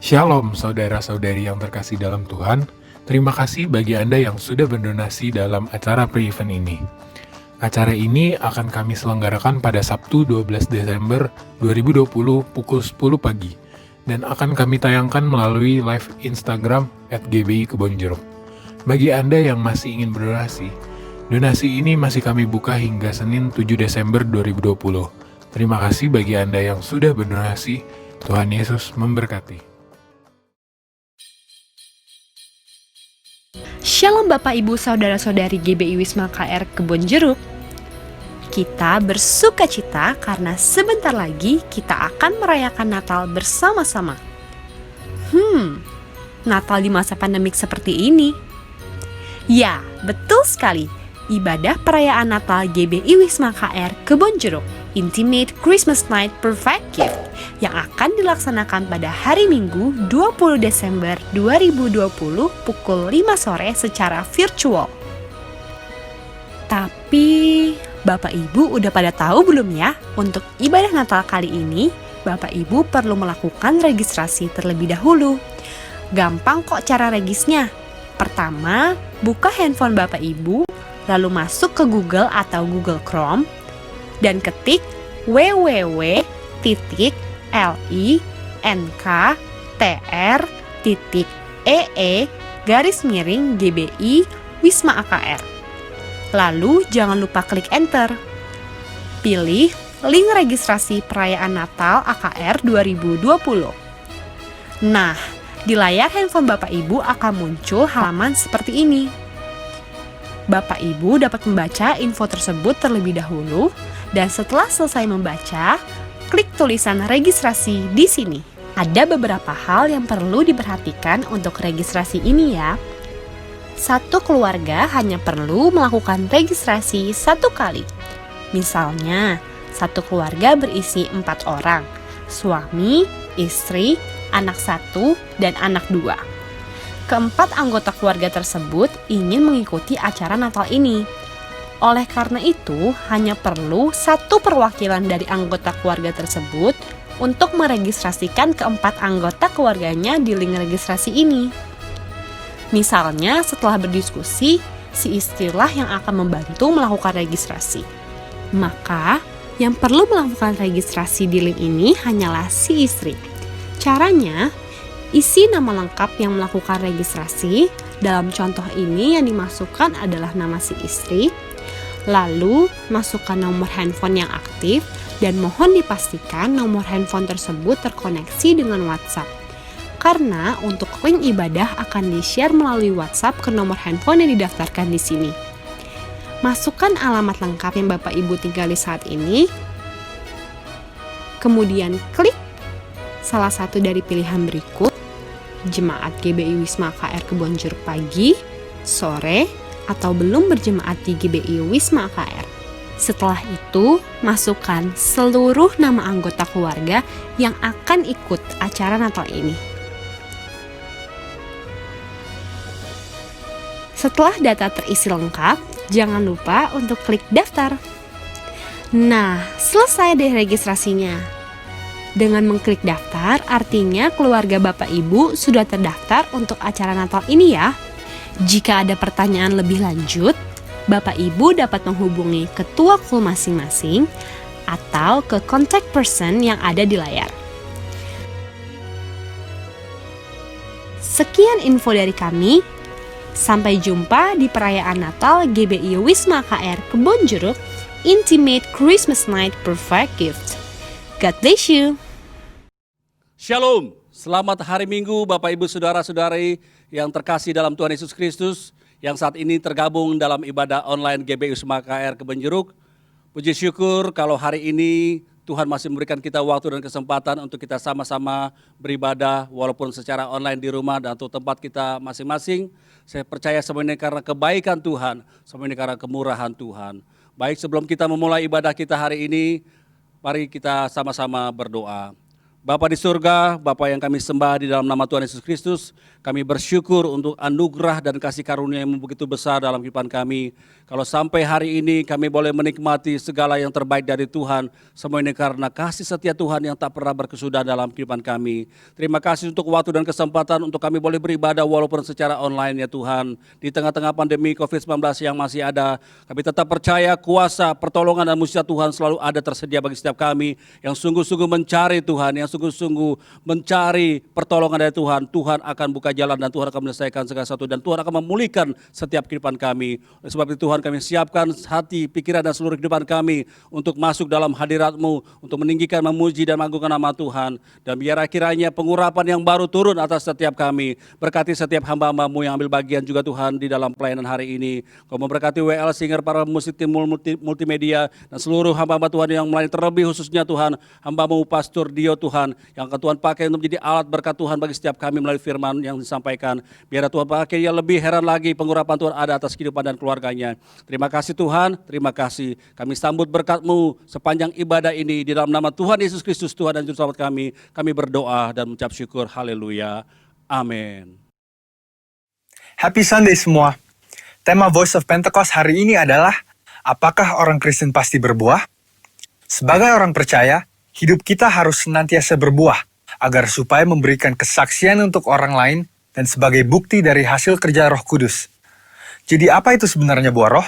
Shalom saudara-saudari yang terkasih dalam Tuhan. Terima kasih bagi Anda yang sudah berdonasi dalam acara pre-event ini. Acara ini akan kami selenggarakan pada Sabtu 12 Desember 2020 pukul 10 pagi dan akan kami tayangkan melalui live Instagram @gbi Kebonjeruk. Bagi Anda yang masih ingin berdonasi, donasi ini masih kami buka hingga Senin 7 Desember 2020. Terima kasih bagi Anda yang sudah berdonasi. Tuhan Yesus memberkati. Shalom Bapak Ibu Saudara-saudari GBI Wisma KR Kebonjeruk. Kita bersuka cita karena sebentar lagi kita akan merayakan Natal bersama-sama. Natal di masa pandemik seperti ini. Ya, betul sekali. Ibadah perayaan Natal GBI Wisma KR Kebonjeruk Intimate Christmas Night Perfect Gift yang akan dilaksanakan pada hari Minggu 20 Desember 2020 pukul 5 sore secara virtual. Tapi Bapak Ibu udah pada tahu belum ya? Untuk ibadah Natal kali ini, Bapak Ibu perlu melakukan registrasi terlebih dahulu. Gampang kok cara regisnya. Pertama, buka handphone Bapak Ibu, lalu masuk ke Google atau Google Chrome, dan ketik www.linktr.ee/GBI Wisma AKR. Lalu jangan lupa klik enter. Pilih link registrasi perayaan Natal AKR 2020. Nah, di layar handphone Bapak Ibu akan muncul halaman seperti ini. Bapak Ibu dapat membaca info tersebut terlebih dahulu, dan setelah selesai membaca, klik tulisan registrasi di sini. Ada beberapa hal yang perlu diperhatikan untuk registrasi ini ya. Satu keluarga hanya perlu melakukan registrasi satu kali. Misalnya, satu keluarga berisi 4 orang, suami, istri, anak 1, dan anak 2. Keempat anggota keluarga tersebut ingin mengikuti acara Natal ini. Oleh karena itu, hanya perlu satu perwakilan dari anggota keluarga tersebut untuk meregistrasikan keempat anggota keluarganya di link registrasi ini. Misalnya, setelah berdiskusi, si istrilah yang akan membantu melakukan registrasi. Maka, yang perlu melakukan registrasi di link ini hanyalah si istri. Caranya, isi nama lengkap yang melakukan registrasi. Dalam contoh ini yang dimasukkan adalah nama si istri. Lalu, masukkan nomor handphone yang aktif dan mohon dipastikan nomor handphone tersebut terkoneksi dengan WhatsApp. Karena untuk link ibadah akan di-share melalui WhatsApp ke nomor handphone yang didaftarkan di sini. Masukkan alamat lengkap yang Bapak Ibu tinggali saat ini. Kemudian klik salah satu dari pilihan berikut. Jemaat GBI Wisma KR Kebonjeruk pagi, sore, atau belum berjemaat di GBI Wisma KR. Setelah itu, masukkan seluruh nama anggota keluarga yang akan ikut acara Natal ini. Setelah data terisi lengkap, jangan lupa untuk klik daftar. Nah, selesai deh registrasinya. Dengan mengklik daftar, artinya keluarga Bapak Ibu sudah terdaftar untuk acara Natal ini ya. Jika ada pertanyaan lebih lanjut, Bapak Ibu dapat menghubungi ketua kul masing-masing atau ke contact person yang ada di layar. Sekian info dari kami. Sampai jumpa di perayaan Natal GBI Wisma KR Kebonjeruk Intimate Christmas Night Perfect Gift. God bless you. Shalom, selamat hari Minggu Bapak Ibu Saudara-saudari yang terkasih dalam Tuhan Yesus Kristus yang saat ini tergabung dalam ibadah online GBI Wisma KR Kebonjeruk. Puji syukur kalau hari ini Tuhan masih memberikan kita waktu dan kesempatan untuk kita sama-sama beribadah walaupun secara online di rumah dan atau tempat kita masing-masing. Saya percaya semua ini karena kebaikan Tuhan, semua ini karena kemurahan Tuhan. Baik, sebelum kita memulai ibadah kita hari ini, mari kita sama-sama berdoa. Bapa di surga, Bapa yang kami sembah di dalam nama Tuhan Yesus Kristus, kami bersyukur untuk anugerah dan kasih karunia yang begitu besar dalam kehidupan kami. Kalau sampai hari ini kami boleh menikmati segala yang terbaik dari Tuhan, semua ini karena kasih setia Tuhan yang tak pernah berkesudahan dalam kehidupan kami. Terima kasih untuk waktu dan kesempatan untuk kami boleh beribadah walaupun secara online ya Tuhan. Di tengah-tengah pandemi COVID-19 yang masih ada, kami tetap percaya kuasa, pertolongan dan mujizat Tuhan selalu ada tersedia bagi setiap kami yang sungguh-sungguh mencari Tuhan, yang sungguh-sungguh mencari pertolongan dari Tuhan. Tuhan akan buka jalan dan Tuhan akan menyelesaikan segala sesuatu dan Tuhan akan memulihkan setiap kehidupan kami. Oleh sebab itu Tuhan, kami siapkan hati, pikiran dan seluruh kehidupan kami untuk masuk dalam hadirat-Mu, untuk meninggikan, memuji dan mengagungkan nama Tuhan. Dan biar kiranya pengurapan yang baru turun atas setiap kami. Berkati setiap hamba-hamba-Mu yang ambil bagian juga Tuhan di dalam pelayanan hari ini. Kau memberkati WL Singer, para musik tim multimedia dan seluruh hamba-hamba Tuhan yang melayani, terlebih khususnya Tuhan hamba-Mu Pastor Dio Tuhan, yang akan Tuhan pakai untuk menjadi alat berkat Tuhan bagi setiap kami melalui firman yang disampaikan. Biar Tuhan pakai yang lebih heran lagi pengurapan Tuhan ada atas kehidupan dan keluarganya. Terima kasih Tuhan, terima kasih. Kami sambut berkat-Mu sepanjang ibadah ini di dalam nama Tuhan Yesus Kristus, Tuhan dan Juru Selamat kami. Kami berdoa dan mengucap syukur. Haleluya. Amin. Happy Sunday semua. Tema Voice of Pentecost hari ini adalah, apakah orang Kristen pasti berbuah? Sebagai orang percaya, hidup kita harus senantiasa berbuah, agar supaya memberikan kesaksian untuk orang lain dan sebagai bukti dari hasil kerja Roh Kudus. Jadi apa itu sebenarnya buah roh?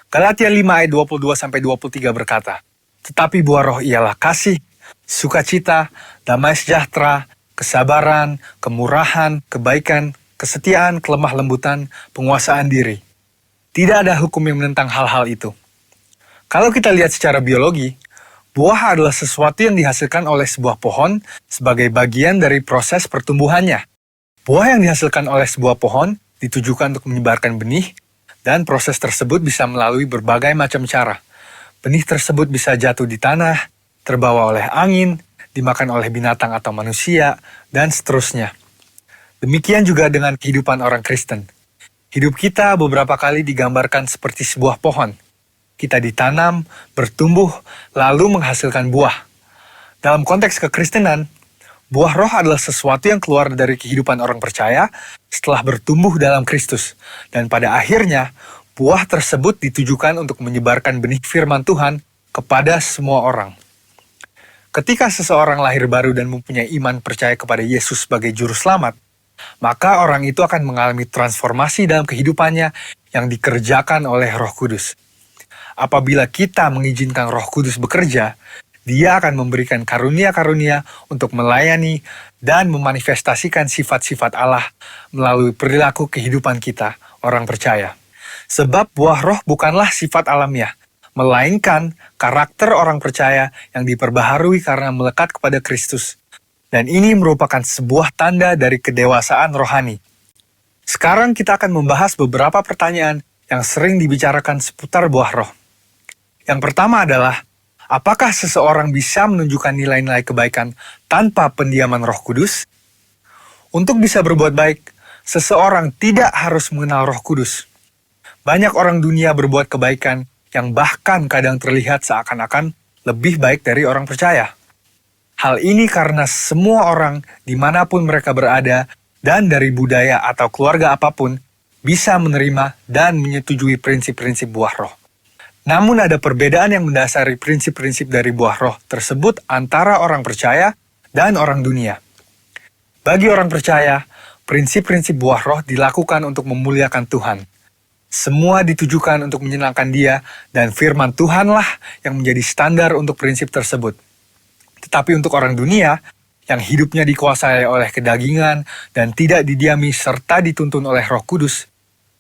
Galatia 5 ayat 22-23 berkata, tetapi buah roh ialah kasih, sukacita, damai sejahtera, kesabaran, kemurahan, kebaikan, kesetiaan, kelemah lembutan, penguasaan diri. Tidak ada hukum yang menentang hal-hal itu. Kalau kita lihat secara biologi, buah adalah sesuatu yang dihasilkan oleh sebuah pohon sebagai bagian dari proses pertumbuhannya. Buah yang dihasilkan oleh sebuah pohon ditujukan untuk menyebarkan benih, dan proses tersebut bisa melalui berbagai macam cara. Benih tersebut bisa jatuh di tanah, terbawa oleh angin, dimakan oleh binatang atau manusia, dan seterusnya. Demikian juga dengan kehidupan orang Kristen. Hidup kita beberapa kali digambarkan seperti sebuah pohon. Kita ditanam, bertumbuh, lalu menghasilkan buah. Dalam konteks kekristenan, buah roh adalah sesuatu yang keluar dari kehidupan orang percaya setelah bertumbuh dalam Kristus. Dan pada akhirnya, buah tersebut ditujukan untuk menyebarkan benih firman Tuhan kepada semua orang. Ketika seseorang lahir baru dan mempunyai iman percaya kepada Yesus sebagai Juru Selamat, maka orang itu akan mengalami transformasi dalam kehidupannya yang dikerjakan oleh Roh Kudus. Apabila kita mengizinkan Roh Kudus bekerja, Dia akan memberikan karunia-karunia untuk melayani dan memanifestasikan sifat-sifat Allah melalui perilaku kehidupan kita, orang percaya. Sebab buah roh bukanlah sifat alamiah, melainkan karakter orang percaya yang diperbaharui karena melekat kepada Kristus. Dan ini merupakan sebuah tanda dari kedewasaan rohani. Sekarang kita akan membahas beberapa pertanyaan yang sering dibicarakan seputar buah roh. Yang pertama adalah, apakah seseorang bisa menunjukkan nilai-nilai kebaikan tanpa pendiaman Roh Kudus? Untuk bisa berbuat baik, seseorang tidak harus mengenal Roh Kudus. Banyak orang dunia berbuat kebaikan yang bahkan kadang terlihat seakan-akan lebih baik dari orang percaya. Hal ini karena semua orang dimanapun mereka berada dan dari budaya atau keluarga apapun bisa menerima dan menyetujui prinsip-prinsip buah roh. Namun ada perbedaan yang mendasari prinsip-prinsip dari buah roh tersebut antara orang percaya dan orang dunia. Bagi orang percaya, prinsip-prinsip buah roh dilakukan untuk memuliakan Tuhan. Semua ditujukan untuk menyenangkan Dia, dan firman Tuhanlah yang menjadi standar untuk prinsip tersebut. Tetapi untuk orang dunia, yang hidupnya dikuasai oleh kedagingan dan tidak didiami serta dituntun oleh Roh Kudus,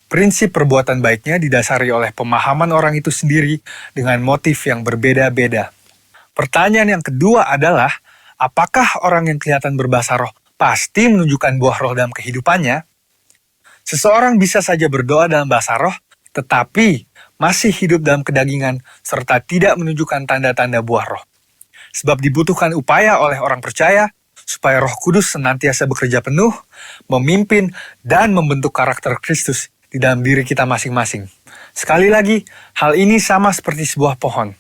prinsip perbuatan baiknya didasari oleh pemahaman orang itu sendiri dengan motif yang berbeda-beda. Pertanyaan yang kedua adalah, apakah orang yang kelihatan berbahasa roh pasti menunjukkan buah roh dalam kehidupannya? Seseorang bisa saja berdoa dalam bahasa roh, tetapi masih hidup dalam kedagingan serta tidak menunjukkan tanda-tanda buah roh. Sebab dibutuhkan upaya oleh orang percaya supaya Roh Kudus senantiasa bekerja penuh, memimpin, dan membentuk karakter Kristus di dalam diri kita masing-masing. Sekali lagi, hal ini sama seperti sebuah pohon.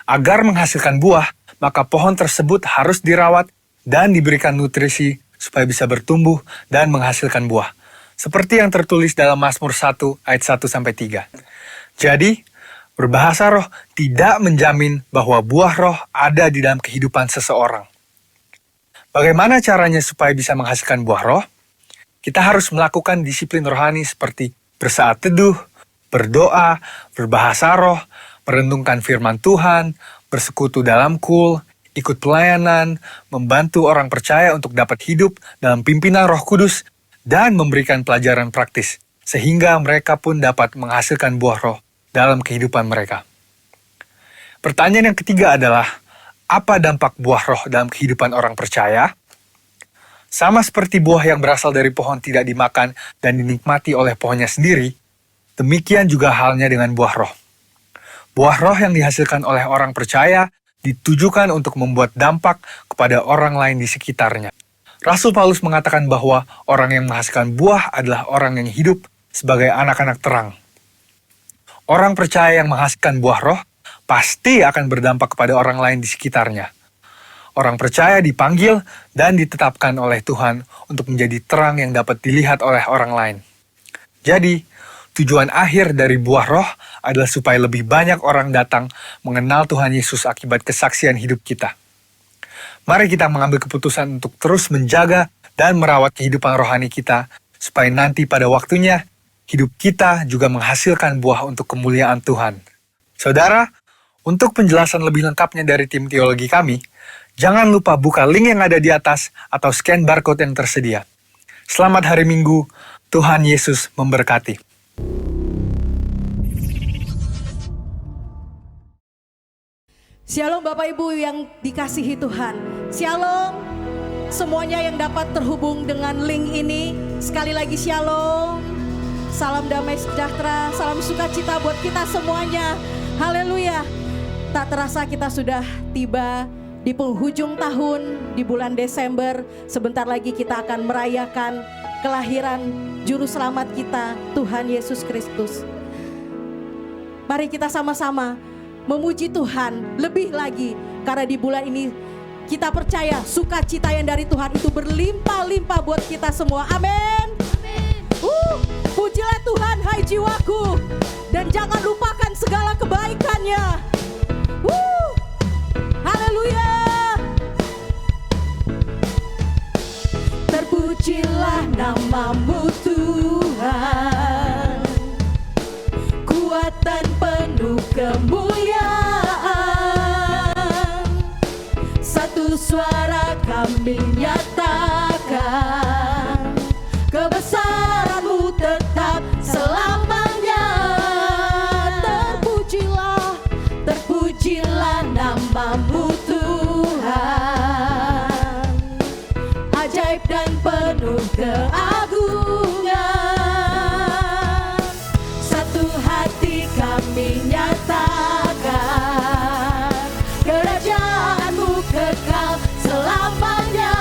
Agar menghasilkan buah, maka pohon tersebut harus dirawat dan diberikan nutrisi supaya bisa bertumbuh dan menghasilkan buah. Seperti yang tertulis dalam Mazmur 1 ayat 1-3. Jadi, berbahasa roh tidak menjamin bahwa buah roh ada di dalam kehidupan seseorang. Bagaimana caranya supaya bisa menghasilkan buah roh? Kita harus melakukan disiplin rohani seperti bersaat teduh, berdoa, berbahasa roh, merenungkan firman Tuhan, bersekutu dalam kul, ikut pelayanan, membantu orang percaya untuk dapat hidup dalam pimpinan Roh Kudus, dan memberikan pelajaran praktis, sehingga mereka pun dapat menghasilkan buah roh dalam kehidupan mereka. Pertanyaan yang ketiga adalah, apa dampak buah roh dalam kehidupan orang percaya? Sama seperti buah yang berasal dari pohon tidak dimakan dan dinikmati oleh pohonnya sendiri, demikian juga halnya dengan buah roh. Buah roh yang dihasilkan oleh orang percaya ditujukan untuk membuat dampak kepada orang lain di sekitarnya. Rasul Paulus mengatakan bahwa orang yang menghasilkan buah adalah orang yang hidup sebagai anak-anak terang. Orang percaya yang menghasilkan buah roh pasti akan berdampak kepada orang lain di sekitarnya. Orang percaya dipanggil dan ditetapkan oleh Tuhan untuk menjadi terang yang dapat dilihat oleh orang lain. Jadi, tujuan akhir dari buah roh adalah supaya lebih banyak orang datang mengenal Tuhan Yesus akibat kesaksian hidup kita. Mari kita mengambil keputusan untuk terus menjaga dan merawat kehidupan rohani kita, supaya nanti pada waktunya, hidup kita juga menghasilkan buah untuk kemuliaan Tuhan. Saudara, untuk penjelasan lebih lengkapnya dari tim teologi kami, jangan lupa buka link yang ada di atas atau scan barcode yang tersedia. Selamat hari Minggu, Tuhan Yesus memberkati. Shalom Bapak Ibu yang dikasihi Tuhan. Shalom semuanya yang dapat terhubung dengan link ini. Sekali lagi shalom. Salam damai sejahtera, salam sukacita buat kita semuanya. Haleluya. Tak terasa kita sudah tiba di penghujung tahun, di bulan Desember. Sebentar lagi kita akan merayakan kelahiran Juru Selamat kita, Tuhan Yesus Kristus. Mari kita sama-sama memuji Tuhan lebih lagi, karena di bulan ini kita percaya sukacita yang dari Tuhan itu berlimpah-limpah buat kita semua. Amin. Pujilah Tuhan hai jiwaku, dan jangan lupakan segala kebaikannya. Haleluya. Terpujilah namamu Tuhan, kuatan penuh kemuliaan. Satu suara kami nyatakan, kebesaran-Mu tetap selamanya. Terpujilah, terpujilah namamu Tuhan, ajaib dan penuh keagungan. Satu hati kami nyatakan, kerajaan-Mu kekal selamanya.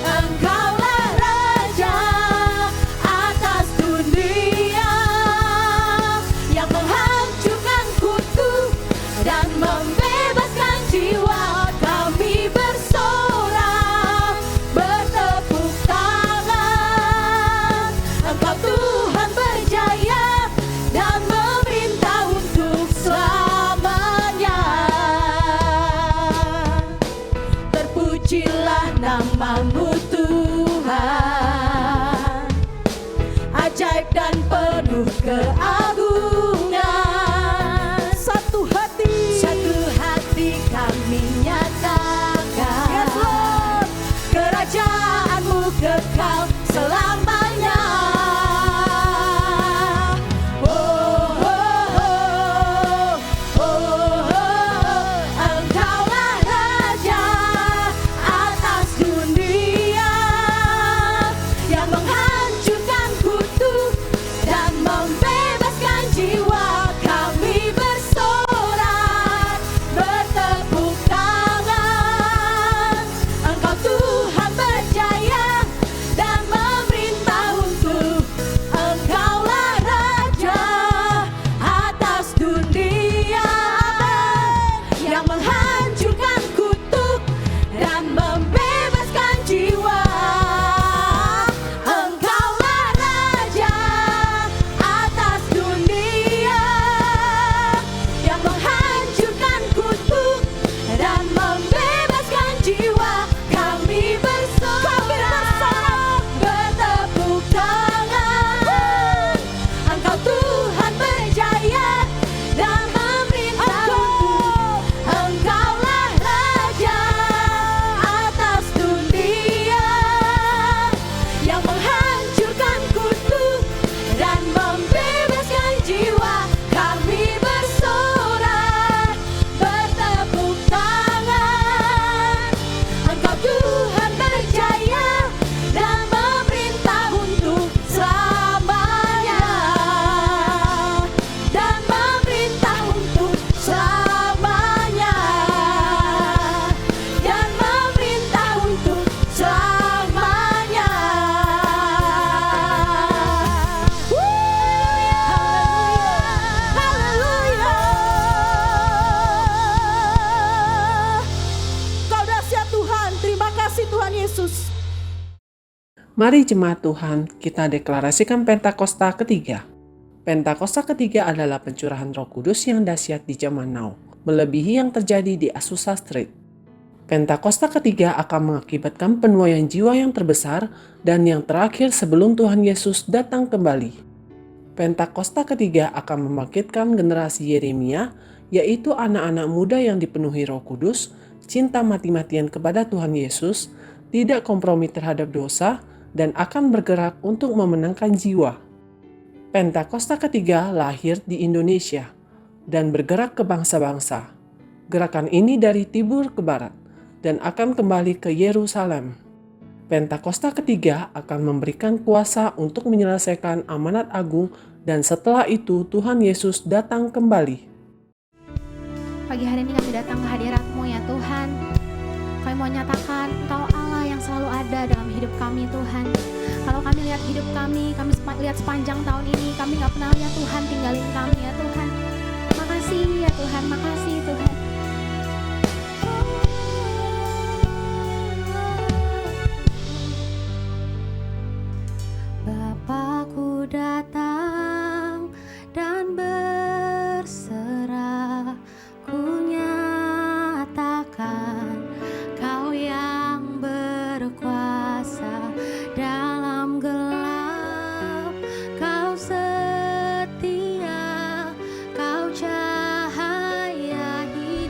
Engkaulah Raja atas dunia, yang menghancurkan kutu dan membebaskan jiwa. Kami bersorak, bertepuk tangan. Engkau Tuhan berjaya dan memerintah untuk selamanya. Terpujilah namamu Tuhan, ajaib dan penuh keagungan. Satu hati kami nyatakan, yes, Lord, kerajaan-Mu kekal selamanya. Engkaulah Raja atas dunia, yang menghancurkan kutu dan membebaskan Yesus. Mari jemaat Tuhan, kita deklarasikan Pentakosta ketiga. Pentakosta ketiga adalah pencurahan Roh Kudus yang dahsyat di zaman now, melebihi yang terjadi di Azusa Street. Pentakosta ketiga akan mengakibatkan penuaian jiwa yang terbesar dan yang terakhir sebelum Tuhan Yesus datang kembali. Pentakosta ketiga akan membangkitkan generasi Yeremia, yaitu anak-anak muda yang dipenuhi Roh Kudus, cinta mati-matian kepada Tuhan Yesus, tidak kompromi terhadap dosa, dan akan bergerak untuk memenangkan jiwa. Pentakosta ketiga lahir di Indonesia dan bergerak ke bangsa-bangsa. Gerakan ini dari timur ke barat dan akan kembali ke Yerusalem. Pentakosta ketiga akan memberikan kuasa untuk menyelesaikan amanat agung dan setelah itu Tuhan Yesus datang kembali. Pagi hari ini kami datang ke hadirat-Mu ya Tuhan. Kami mau nyatakan Engkau Allah yang selalu ada dalam hidup kami Tuhan. Kalau kami lihat hidup kami lihat sepanjang tahun ini, kami gak pernah lihat Tuhan tinggalin kami ya Tuhan. Makasih ya Tuhan, makasih Tuhan. Bapakku datang dan berserah, ku nyatakan Kau yang berkuasa dalam gelap, Kau setia, Kau cahaya hidup.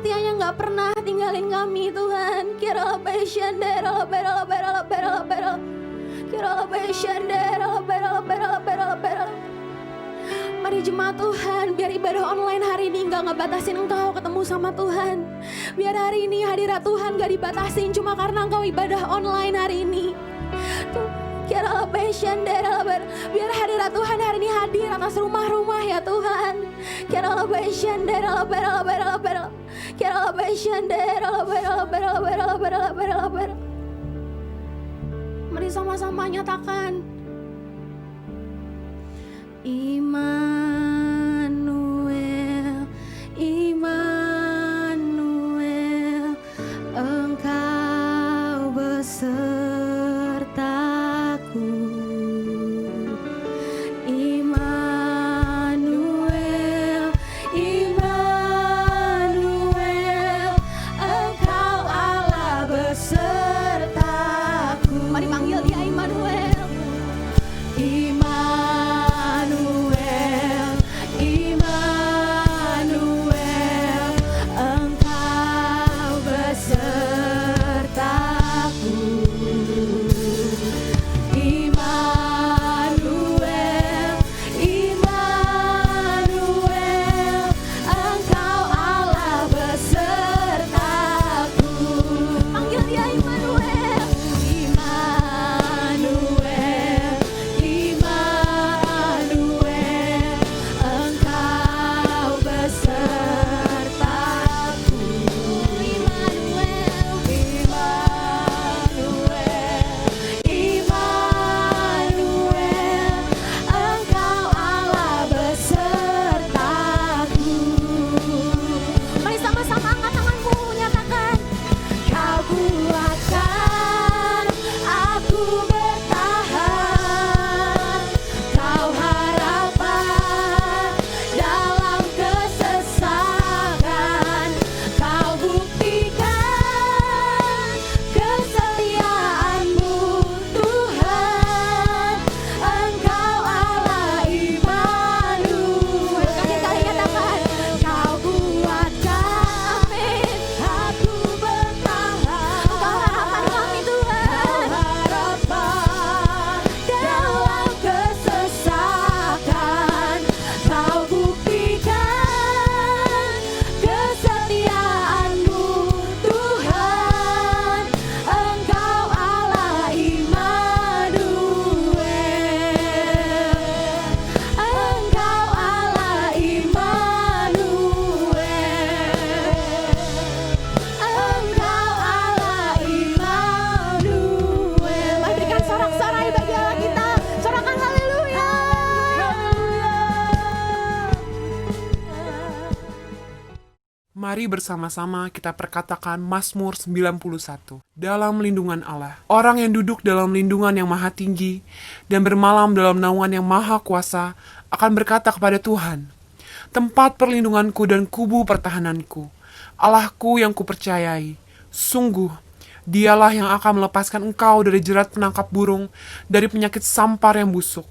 setianya nggak pernah tinggalin kami Tuhan. Mari jemaat Tuhan, biar ibadah online hari ini nggak ngebatasin Engkau ketemu sama Tuhan. Biar hari ini hadirat Tuhan gak dibatasin cuma karena Engkau ibadah online hari ini. Biar hadirat Tuhan hari ini hadir atas rumah-rumah ya Tuhan. Mari sama-sama nyatakan Immanuel, Immanuel, Engkau besertaku. Immanuel, Immanuel, Engkau Allah besertaku. Mari panggil dia Immanuel. Immanuel, Immanuel, Engkau besertaku. Immanuel, Immanuel, Engkau Allah besertaku. Panggil dia Immanuel. Immanuel, Immanuel, Engkau besertaku. Immanuel, Immanuel, Immanuel, Engkau Allah besertaku. Mari sama-sama angkat tanganmu, nyatakan. Kau kuatkan aku bertahan, Kau harapan dalam kesesakan, Kau buktikan kesetiaanmu Tuhan, Engkau Allah Immanuel. Terakhir kali nyatakan, Kau kuatkan, amin, aku bertahan, Engkau harapan kami Tuhan, harapan dalam kesesakan, Kau buktikan kesetiaanmu Tuhan, Engkau Allah Immanuel, Engkau Allah Immanuel, Engkau Allah Immanuel. Mari berikan sorak-sorai bagi Allah kita, sorakan haleluya. Mari bersama-sama kita perkatakan Mazmur 91. Dalam lindungan Allah. Orang yang duduk dalam lindungan yang maha tinggi dan bermalam dalam naungan yang maha kuasa akan berkata kepada Tuhan, tempat perlindunganku dan kubu pertahananku, Allahku yang kupercayai. Sungguh, dialah yang akan melepaskan engkau dari jerat penangkap burung, dari penyakit sampar yang busuk.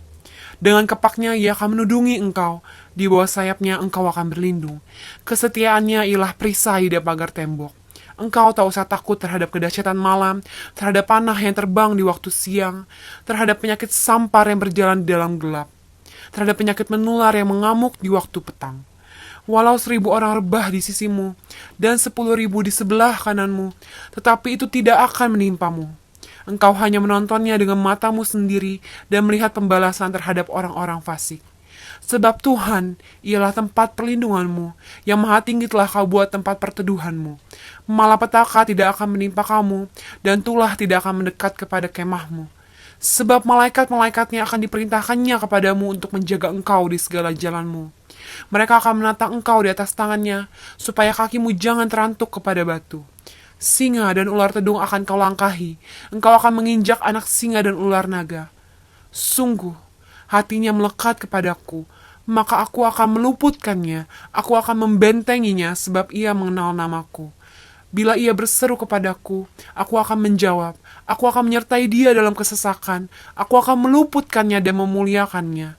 Dengan kepaknya ia akan menudungi engkau, di bawah sayapnya engkau akan berlindung. Kesetiaannya ialah perisai di pagar tembok. Engkau tak usah takut terhadap kedahsyatan malam, terhadap panah yang terbang di waktu siang, terhadap penyakit sampar yang berjalan di dalam gelap, terhadap penyakit menular yang mengamuk di waktu petang. Walau 1.000 orang rebah di sisimu, dan 10.000 di sebelah kananmu, tetapi itu tidak akan menimpamu. Engkau hanya menontonnya dengan matamu sendiri dan melihat pembalasan terhadap orang-orang fasik. Sebab Tuhan ialah tempat perlindunganmu, yang maha tinggi telah kau buat tempat perteduhanmu. Malapetaka tidak akan menimpa kamu, dan tulah tidak akan mendekat kepada kemahmu. Sebab malaikat-malaikatnya akan diperintahkannya kepadamu untuk menjaga engkau di segala jalanmu. Mereka akan menatang engkau di atas tangannya, supaya kakimu jangan terantuk kepada batu. Singa dan ular tedung akan kau langkahi, engkau akan menginjak anak singa dan ular naga. Sungguh, hatinya melekat kepadaku, maka aku akan meluputkannya, aku akan membentenginya sebab ia mengenal namaku. Bila ia berseru kepadaku, aku akan menjawab, aku akan menyertai dia dalam kesesakan, aku akan meluputkannya dan memuliakannya.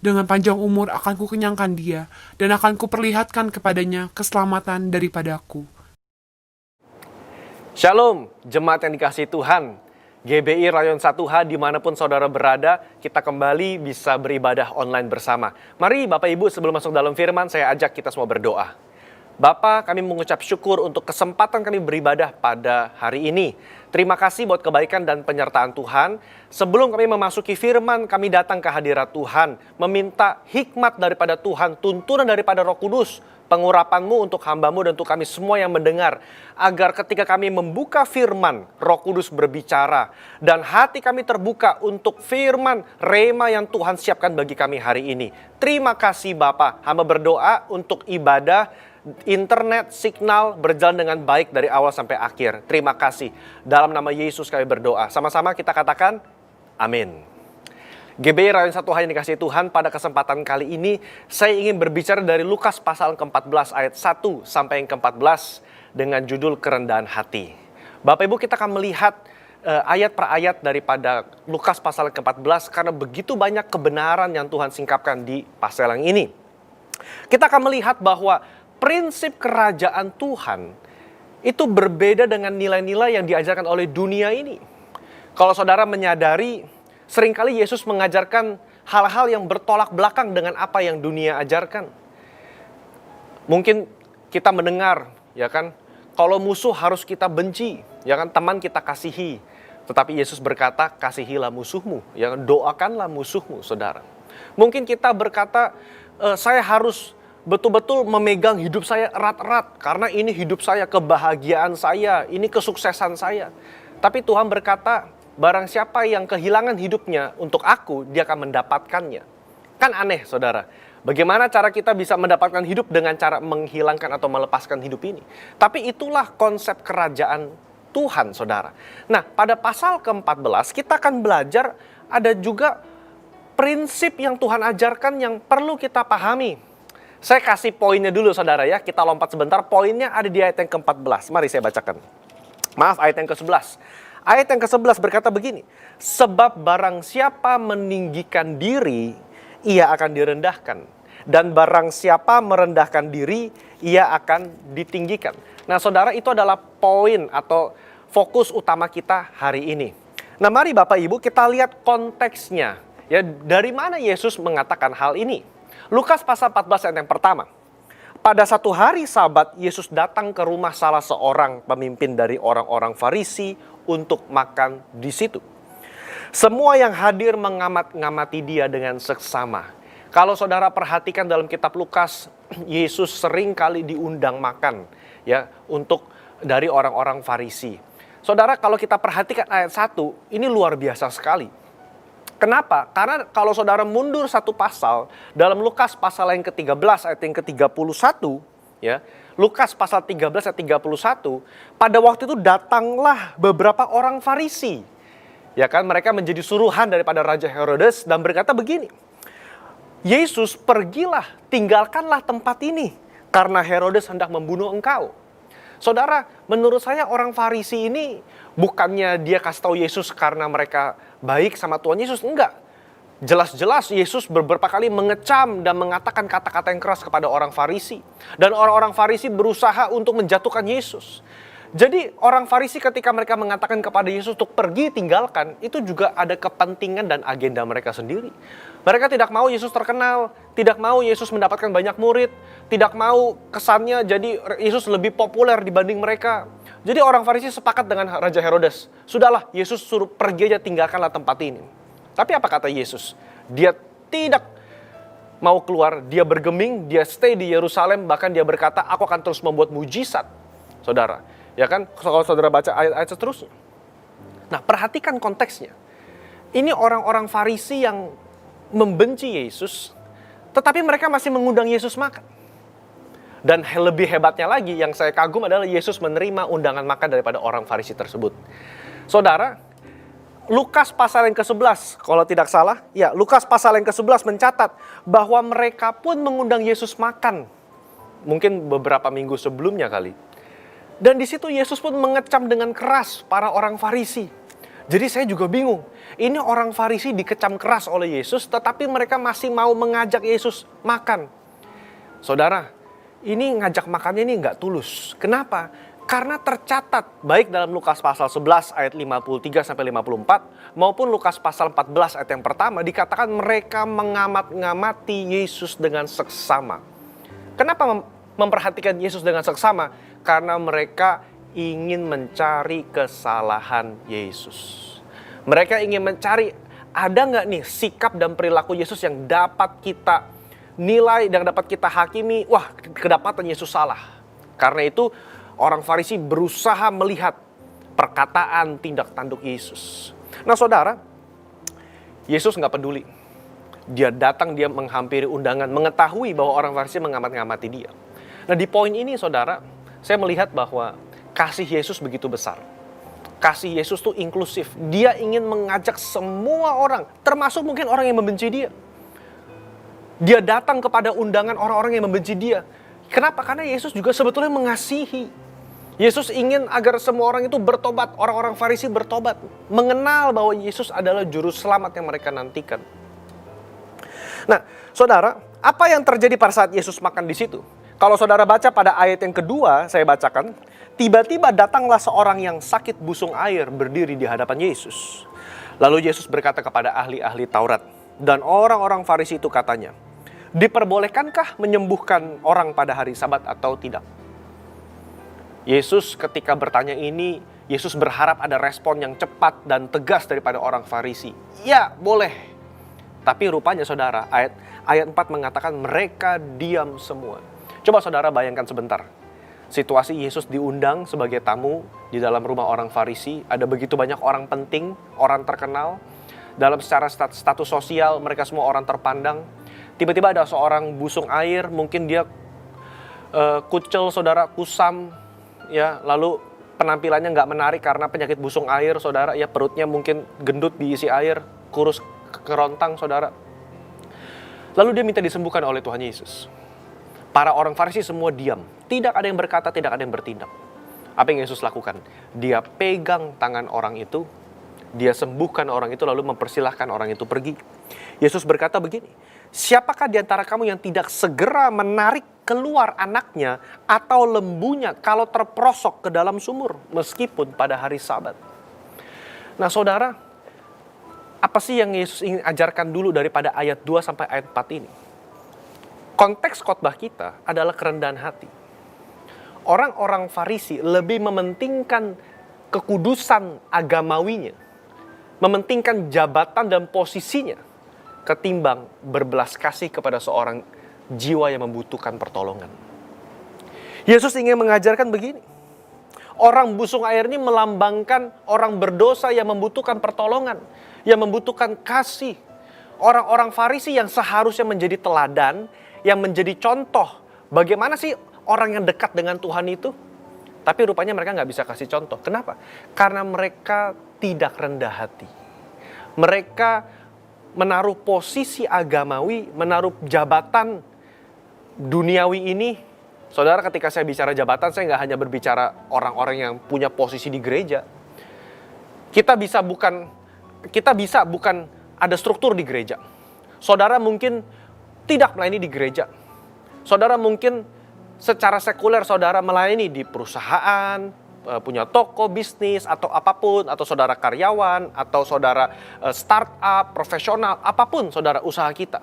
Dengan panjang umur akan kukenyangkan dia, dan akan kuperlihatkan kepadanya keselamatan daripadaku. Shalom, jemaat yang dikasihi Tuhan. GBI Rayon 1H dimanapun saudara berada, kita kembali bisa beribadah online bersama. Mari Bapak Ibu sebelum masuk dalam firman, saya ajak kita semua berdoa. Bapa, kami mengucap syukur untuk kesempatan kami beribadah pada hari ini. Terima kasih buat kebaikan dan penyertaan Tuhan. Sebelum kami memasuki firman, kami datang ke hadirat Tuhan, meminta hikmat daripada Tuhan, tuntunan daripada Roh Kudus, pengurapan-Mu untuk hamba-Mu dan untuk kami semua yang mendengar. Agar ketika kami membuka firman, Roh Kudus berbicara. Dan hati kami terbuka untuk firman, rema yang Tuhan siapkan bagi kami hari ini. Terima kasih Bapa, hamba berdoa untuk ibadah, internet, signal berjalan dengan baik dari awal sampai akhir. Terima kasih. Dalam nama Yesus kami berdoa. Sama-sama kita katakan, amin. GBI Rayon 1H yang dikasihi Tuhan, pada kesempatan kali ini saya ingin berbicara dari Lukas pasal ke-14 ayat 1 sampai yang ke-14 dengan judul kerendahan hati. Bapak Ibu, kita akan melihat ayat per ayat daripada Lukas pasal ke-14 karena begitu banyak kebenaran yang Tuhan singkapkan di pasal yang ini. Kita akan melihat bahwa prinsip kerajaan Tuhan itu berbeda dengan nilai-nilai yang diajarkan oleh dunia ini. Kalau saudara menyadari, seringkali Yesus mengajarkan hal-hal yang bertolak belakang dengan apa yang dunia ajarkan. Mungkin kita mendengar, ya kan, kalau musuh harus kita benci, ya kan, teman kita kasihi. Tetapi Yesus berkata, kasihilah musuhmu, ya kan, doakanlah musuhmu, saudara. Mungkin kita berkata, saya harus betul-betul memegang hidup saya erat-erat karena ini hidup saya, kebahagiaan saya, ini kesuksesan saya. Tapi Tuhan berkata, barang siapa yang kehilangan hidupnya untuk aku, dia akan mendapatkannya. Kan aneh saudara, bagaimana cara kita bisa mendapatkan hidup dengan cara menghilangkan atau melepaskan hidup ini. Tapi itulah konsep kerajaan Tuhan saudara. Nah, pada pasal ke-14 kita akan belajar ada juga prinsip yang Tuhan ajarkan yang perlu kita pahami. Saya kasih poinnya dulu saudara ya, kita lompat sebentar. Poinnya ada di ayat yang ke-14, mari saya bacakan. Maaf, ayat yang ke-11. Ayat yang ke-11 berkata begini, sebab barang siapa meninggikan diri, ia akan direndahkan. Dan barang siapa merendahkan diri, ia akan ditinggikan. Nah saudara, itu adalah poin atau fokus utama kita hari ini. Nah mari Bapak Ibu kita lihat konteksnya. Ya, dari mana Yesus mengatakan hal ini? Lukas pasal 14 ayat yang pertama. Pada satu hari Sabat, Yesus datang ke rumah salah seorang pemimpin dari orang-orang Farisi untuk makan di situ. Semua yang hadir mengamat-ngamati dia dengan seksama. Kalau saudara perhatikan dalam kitab Lukas, Yesus sering kali diundang makan ya untuk dari orang-orang Farisi. Saudara, kalau kita perhatikan ayat 1, ini luar biasa sekali. Kenapa? Karena kalau saudara mundur satu pasal, dalam Lukas pasal yang ke-13 ayat yang ke-31, ya, Lukas pasal 13 ayat 31, pada waktu itu datanglah beberapa orang Farisi. Ya kan, mereka menjadi suruhan daripada Raja Herodes dan berkata begini, Yesus, pergilah, tinggalkanlah tempat ini, karena Herodes hendak membunuh engkau. Saudara, menurut saya orang Farisi ini bukannya dia kasih tahu Yesus karena mereka baik sama Tuhan Yesus, enggak. Jelas-jelas Yesus beberapa kali mengecam dan mengatakan kata-kata yang keras kepada orang Farisi. Dan orang-orang Farisi berusaha untuk menjatuhkan Yesus. Jadi orang Farisi ketika mereka mengatakan kepada Yesus untuk pergi tinggalkan, itu juga ada kepentingan dan agenda mereka sendiri. Mereka tidak mau Yesus terkenal, tidak mau Yesus mendapatkan banyak murid, tidak mau kesannya jadi Yesus lebih populer dibanding mereka. Jadi orang Farisi sepakat dengan Raja Herodes, sudahlah Yesus suruh pergi aja, tinggalkanlah tempat ini. Tapi apa kata Yesus? Dia tidak mau keluar, dia bergeming, dia stay di Yerusalem, bahkan dia berkata, aku akan terus membuat mujizat. Saudara, ya kan, kalau saudara baca ayat-ayat seterusnya. Nah, perhatikan konteksnya. Ini orang-orang Farisi yang membenci Yesus, tetapi mereka masih mengundang Yesus makan. Dan lebih hebatnya lagi, yang saya kagum adalah Yesus menerima undangan makan daripada orang Farisi tersebut. Saudara, Lukas pasal yang ke-11, kalau tidak salah, ya Lukas pasal yang ke-11 mencatat bahwa mereka pun mengundang Yesus makan. Mungkin beberapa minggu sebelumnya kali. Dan di situ Yesus pun mengecam dengan keras para orang Farisi. Jadi saya juga bingung. Ini orang Farisi dikecam keras oleh Yesus, tetapi mereka masih mau mengajak Yesus makan. Saudara, ini ngajak makannya ini nggak tulus. Kenapa? Karena tercatat baik dalam Lukas pasal 11 ayat 53 sampai 54 maupun Lukas pasal 14 ayat yang pertama dikatakan mereka mengamat-ngamati Yesus dengan seksama. Kenapa memperhatikan Yesus dengan seksama? Karena mereka ingin mencari kesalahan Yesus. Mereka ingin mencari ada nggak nih sikap dan perilaku Yesus yang dapat kita nilai dan dapat kita hakimi, wah kedapatan Yesus salah. Karena itu orang Farisi berusaha melihat perkataan tindak tanduk Yesus. Nah saudara, Yesus nggak peduli. Dia datang, dia menghampiri undangan, mengetahui bahwa orang Farisi mengamat-ngamati dia. Nah di poin ini saudara, saya melihat bahwa kasih Yesus begitu besar. Kasih Yesus tuh inklusif. Dia ingin mengajak semua orang, termasuk mungkin orang yang membenci dia. Dia datang kepada undangan orang-orang yang membenci dia. Kenapa? Karena Yesus juga sebetulnya mengasihi. Yesus ingin agar semua orang itu bertobat. Orang-orang Farisi bertobat. Mengenal bahwa Yesus adalah juru selamat yang mereka nantikan. Nah, saudara, apa yang terjadi pada saat Yesus makan di situ? Kalau saudara baca pada ayat yang kedua, saya bacakan. Tiba-tiba datanglah seorang yang sakit busung air berdiri di hadapan Yesus. Lalu Yesus berkata kepada ahli-ahli Taurat dan orang-orang Farisi itu katanya, diperbolehkankah menyembuhkan orang pada hari Sabat atau tidak? Yesus ketika bertanya ini, Yesus berharap ada respon yang cepat dan tegas daripada orang Farisi. Ya, boleh. Tapi rupanya saudara, ayat 4 mengatakan mereka diam semua. Coba saudara bayangkan sebentar. Situasi Yesus diundang sebagai tamu di dalam rumah orang Farisi. Ada begitu banyak orang penting, orang terkenal. Dalam secara status sosial, mereka semua orang terpandang. Tiba-tiba ada seorang busung air, mungkin dia kucel saudara, kusam. Ya, lalu penampilannya nggak menarik karena penyakit busung air saudara. Ya, perutnya mungkin gendut diisi air, kurus kerontang saudara. Lalu dia minta disembuhkan oleh Tuhan Yesus. Para orang Farisi semua diam. Tidak ada yang berkata, tidak ada yang bertindak. Apa yang Yesus lakukan? Dia pegang tangan orang itu. Dia sembuhkan orang itu lalu mempersilahkan orang itu pergi. Yesus berkata begini, siapakah di antara kamu yang tidak segera menarik keluar anaknya atau lembunya kalau terperosok ke dalam sumur meskipun pada hari Sabat? Nah saudara, apa sih yang Yesus ingin ajarkan dulu daripada ayat 2 sampai ayat 4 ini? Konteks khotbah kita adalah kerendahan hati. Orang-orang Farisi lebih mementingkan kekudusan agamawinya, mementingkan jabatan dan posisinya, ketimbang berbelas kasih kepada seorang jiwa yang membutuhkan pertolongan. Yesus ingin mengajarkan begini. Orang busung air ini melambangkan orang berdosa yang membutuhkan pertolongan, yang membutuhkan kasih. Orang-orang Farisi yang seharusnya menjadi teladan, yang menjadi contoh. Bagaimana sih orang yang dekat dengan Tuhan itu? Tapi rupanya mereka nggak bisa kasih contoh. Kenapa? Karena mereka tidak rendah hati. Mereka menaruh posisi agamawi, menaruh jabatan duniawi ini. Saudara, ketika saya bicara jabatan, saya nggak hanya berbicara orang-orang yang punya posisi di gereja. Kita bisa bukan ada struktur di gereja. Saudara mungkin tidak melayani di gereja. Saudara mungkin secara sekuler saudara melayani di perusahaan, punya toko, bisnis, atau apapun, atau saudara karyawan, atau saudara startup, profesional, apapun saudara usaha kita.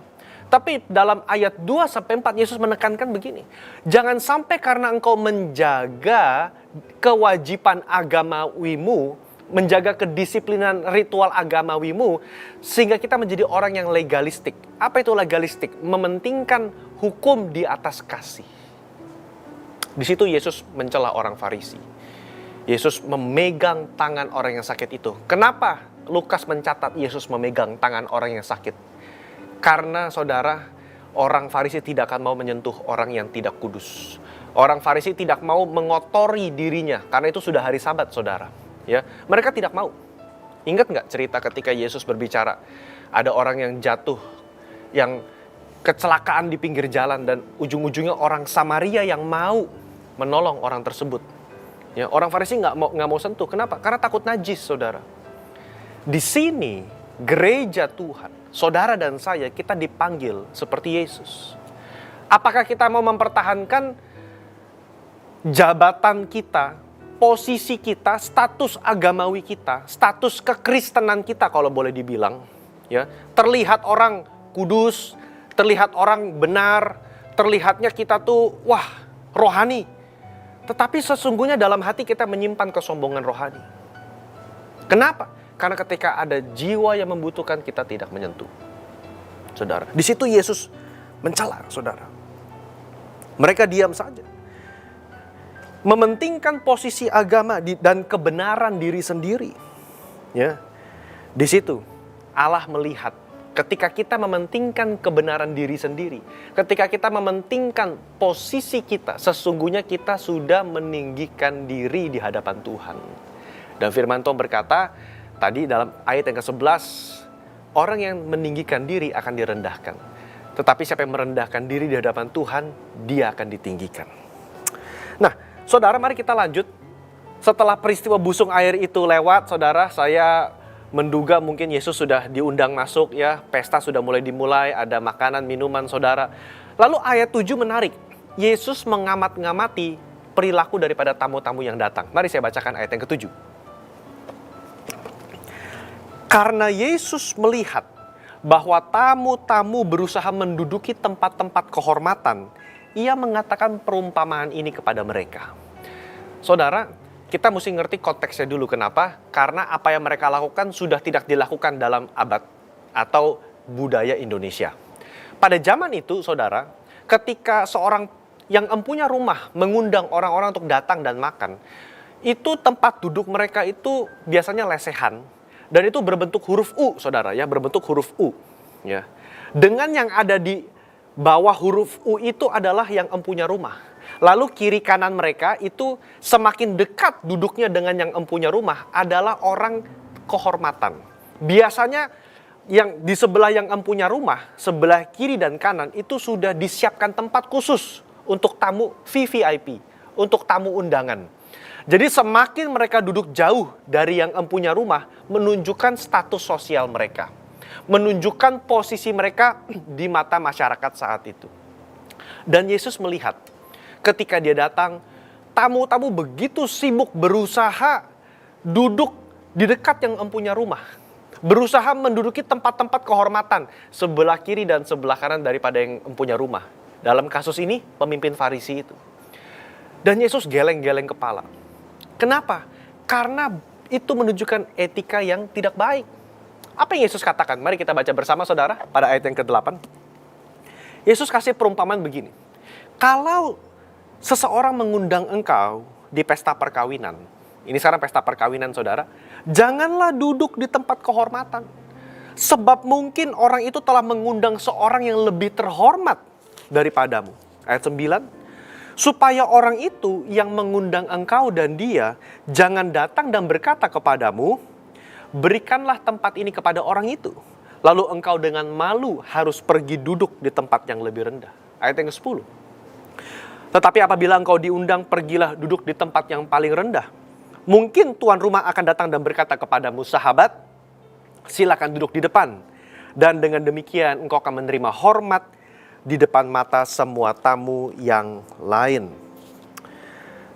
Tapi dalam ayat 2-4 Yesus menekankan begini, jangan sampai karena engkau menjaga kewajiban agamawimu, menjaga kedisiplinan ritual agamawimu, sehingga kita menjadi orang yang legalistik. Apa itu legalistik? Mementingkan hukum di atas kasih. Di situ Yesus mencela orang Farisi. Yesus memegang tangan orang yang sakit itu. Kenapa Lukas mencatat Yesus memegang tangan orang yang sakit? Karena saudara, orang Farisi tidak akan mau menyentuh orang yang tidak kudus. Orang Farisi tidak mau mengotori dirinya, karena itu sudah hari Sabat saudara. Ya, mereka tidak mau. Ingat nggak cerita ketika Yesus berbicara, ada orang yang jatuh, yang kecelakaan di pinggir jalan dan ujung-ujungnya orang Samaria yang mau menolong orang tersebut. Ya, orang Farisi nggak mau sentuh. Kenapa? Karena takut najis, saudara. Di sini, gereja Tuhan, saudara dan saya, kita dipanggil seperti Yesus. Apakah kita mau mempertahankan jabatan kita, posisi kita, status agamawi kita, status kekristenan kita kalau boleh dibilang, ya, terlihat orang kudus, terlihat orang benar, terlihatnya kita tuh wah, rohani. Tetapi sesungguhnya dalam hati kita menyimpan kesombongan rohani. Kenapa? Karena ketika ada jiwa yang membutuhkan, kita tidak menyentuh. Saudara, di situ Yesus mencela, saudara. Mereka diam saja. Mementingkan posisi agama dan kebenaran diri sendiri. Ya. Di situ Allah melihat ketika kita mementingkan kebenaran diri sendiri, ketika kita mementingkan posisi kita, sesungguhnya kita sudah meninggikan diri di hadapan Tuhan. Dan firman Tuhan berkata, tadi dalam ayat yang ke-11, orang yang meninggikan diri akan direndahkan. Tetapi siapa yang merendahkan diri di hadapan Tuhan, dia akan ditinggikan. Nah, saudara, mari kita lanjut. Setelah peristiwa busung air itu lewat, saudara, saya menduga mungkin Yesus sudah diundang masuk, ya. Pesta sudah mulai dimulai, ada makanan, minuman, saudara. Lalu ayat 7 menarik. Yesus mengamat-ngamati perilaku daripada tamu-tamu yang datang. Mari saya bacakan ayat yang ke-7. Karena Yesus melihat bahwa tamu-tamu berusaha menduduki tempat-tempat kehormatan, ia mengatakan perumpamaan ini kepada mereka. Saudara, kita mesti ngerti konteksnya dulu. Kenapa? Karena apa yang mereka lakukan sudah tidak dilakukan dalam abad atau budaya Indonesia. Pada zaman itu, saudara, ketika seorang yang empunya rumah mengundang orang-orang untuk datang dan makan, itu tempat duduk mereka itu biasanya lesehan. Dan itu berbentuk huruf U, saudara, ya, berbentuk huruf U. Ya. Dengan yang ada di bawah huruf U itu adalah yang empunya rumah. Lalu kiri kanan mereka itu semakin dekat duduknya dengan yang empunya rumah adalah orang kehormatan. Biasanya yang di sebelah yang empunya rumah, sebelah kiri dan kanan itu sudah disiapkan tempat khusus untuk tamu VVIP, untuk tamu undangan. Jadi semakin mereka duduk jauh dari yang empunya rumah, menunjukkan status sosial mereka. Menunjukkan posisi mereka di mata masyarakat saat itu. Dan Yesus melihat, ketika dia datang, tamu-tamu begitu sibuk berusaha duduk di dekat yang empunya rumah. Berusaha menduduki tempat-tempat kehormatan, sebelah kiri dan sebelah kanan daripada yang empunya rumah. Dalam kasus ini, pemimpin Farisi itu. Dan Yesus geleng-geleng kepala. Kenapa? Karena itu menunjukkan etika yang tidak baik. Apa yang Yesus katakan? Mari kita baca bersama, saudara, pada ayat yang ke-8. Yesus kasih perumpamaan begini. Kalau seseorang mengundang engkau di pesta perkawinan, ini sekarang pesta perkawinan, saudara, janganlah duduk di tempat kehormatan. Sebab mungkin orang itu telah mengundang seorang yang lebih terhormat daripadamu. Ayat 9. Supaya orang itu yang mengundang engkau dan dia jangan datang dan berkata kepadamu, berikanlah tempat ini kepada orang itu. Lalu engkau dengan malu harus pergi duduk di tempat yang lebih rendah. Ayat yang ke-10. Tetapi apabila engkau diundang, pergilah duduk di tempat yang paling rendah. Mungkin tuan rumah akan datang dan berkata kepadamu, sahabat, silakan duduk di depan. Dan dengan demikian engkau akan menerima hormat di depan mata semua tamu yang lain.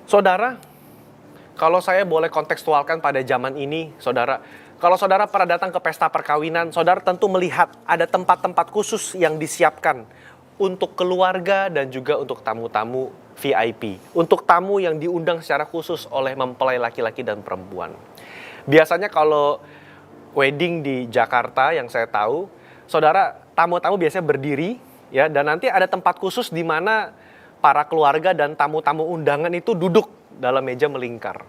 Saudara, kalau saya boleh kontekstualkan pada zaman ini, saudara, kalau saudara pernah datang ke pesta perkawinan, saudara tentu melihat ada tempat-tempat khusus yang disiapkan untuk keluarga dan juga untuk tamu-tamu VIP. Untuk tamu yang diundang secara khusus oleh mempelai laki-laki dan perempuan. Biasanya kalau wedding di Jakarta yang saya tahu, saudara, tamu-tamu biasanya berdiri, ya, dan nanti ada tempat khusus di mana para keluarga dan tamu-tamu undangan itu duduk dalam meja melingkar.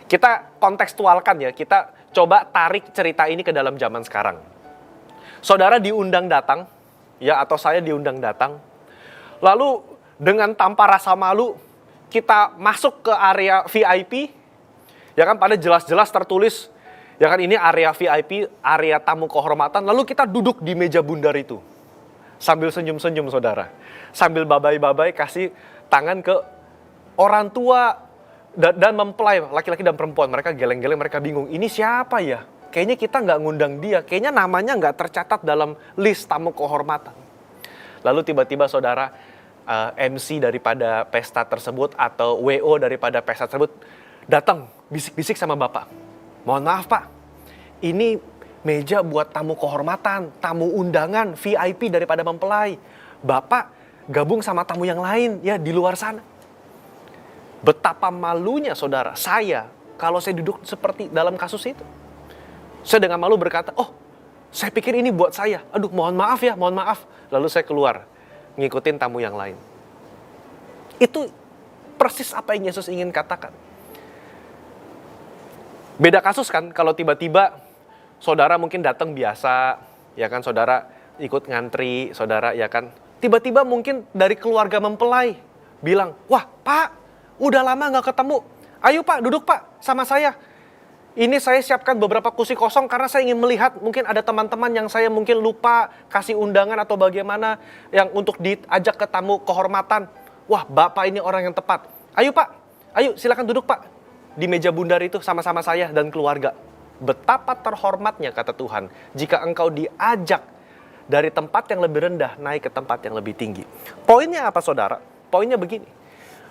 Kita kontekstualkan, ya, kita coba tarik cerita ini ke dalam zaman sekarang. Saudara diundang datang, ya, atau saya diundang datang. Lalu dengan tanpa rasa malu kita masuk ke area VIP, ya kan, pada jelas-jelas tertulis, ya kan, ini area VIP, area tamu kehormatan. Lalu kita duduk di meja bundar itu. Sambil senyum-senyum, saudara. Sambil babai-babai kasih tangan ke orang tua dan mempelai, laki-laki dan perempuan. Mereka geleng-geleng, mereka bingung. Ini siapa ya? kayaknya kita nggak ngundang dia, kayaknya namanya nggak tercatat dalam list tamu kehormatan. Lalu tiba-tiba saudara, MC daripada pesta tersebut atau WO daripada pesta tersebut datang bisik-bisik sama Bapak. Mohon maaf Pak, ini meja buat tamu kehormatan, tamu undangan, VIP daripada mempelai. Bapak gabung sama tamu yang lain ya di luar sana. Betapa malunya saudara, saya kalau saya duduk seperti dalam kasus itu. Saya dengan malu berkata, oh saya pikir ini buat saya. Aduh mohon maaf ya, mohon maaf. Lalu saya keluar, ngikutin tamu yang lain. Itu persis apa yang Yesus ingin katakan. Beda kasus kan, kalau tiba-tiba saudara mungkin datang biasa, ya kan saudara ikut ngantri, saudara ya kan. Tiba-tiba mungkin dari keluarga mempelai bilang, wah Pak, udah lama gak ketemu. Ayo Pak, duduk Pak, sama saya. Ini saya siapkan beberapa kursi kosong karena saya ingin melihat mungkin ada teman-teman yang saya mungkin lupa kasih undangan atau bagaimana yang untuk diajak ke tamu kehormatan. Wah, Bapak ini orang yang tepat. Ayo Pak, ayo silakan duduk Pak. Di meja bundar itu sama-sama saya dan keluarga. Betapa terhormatnya kata Tuhan jika engkau diajak dari tempat yang lebih rendah naik ke tempat yang lebih tinggi. Poinnya apa saudara? Poinnya begini.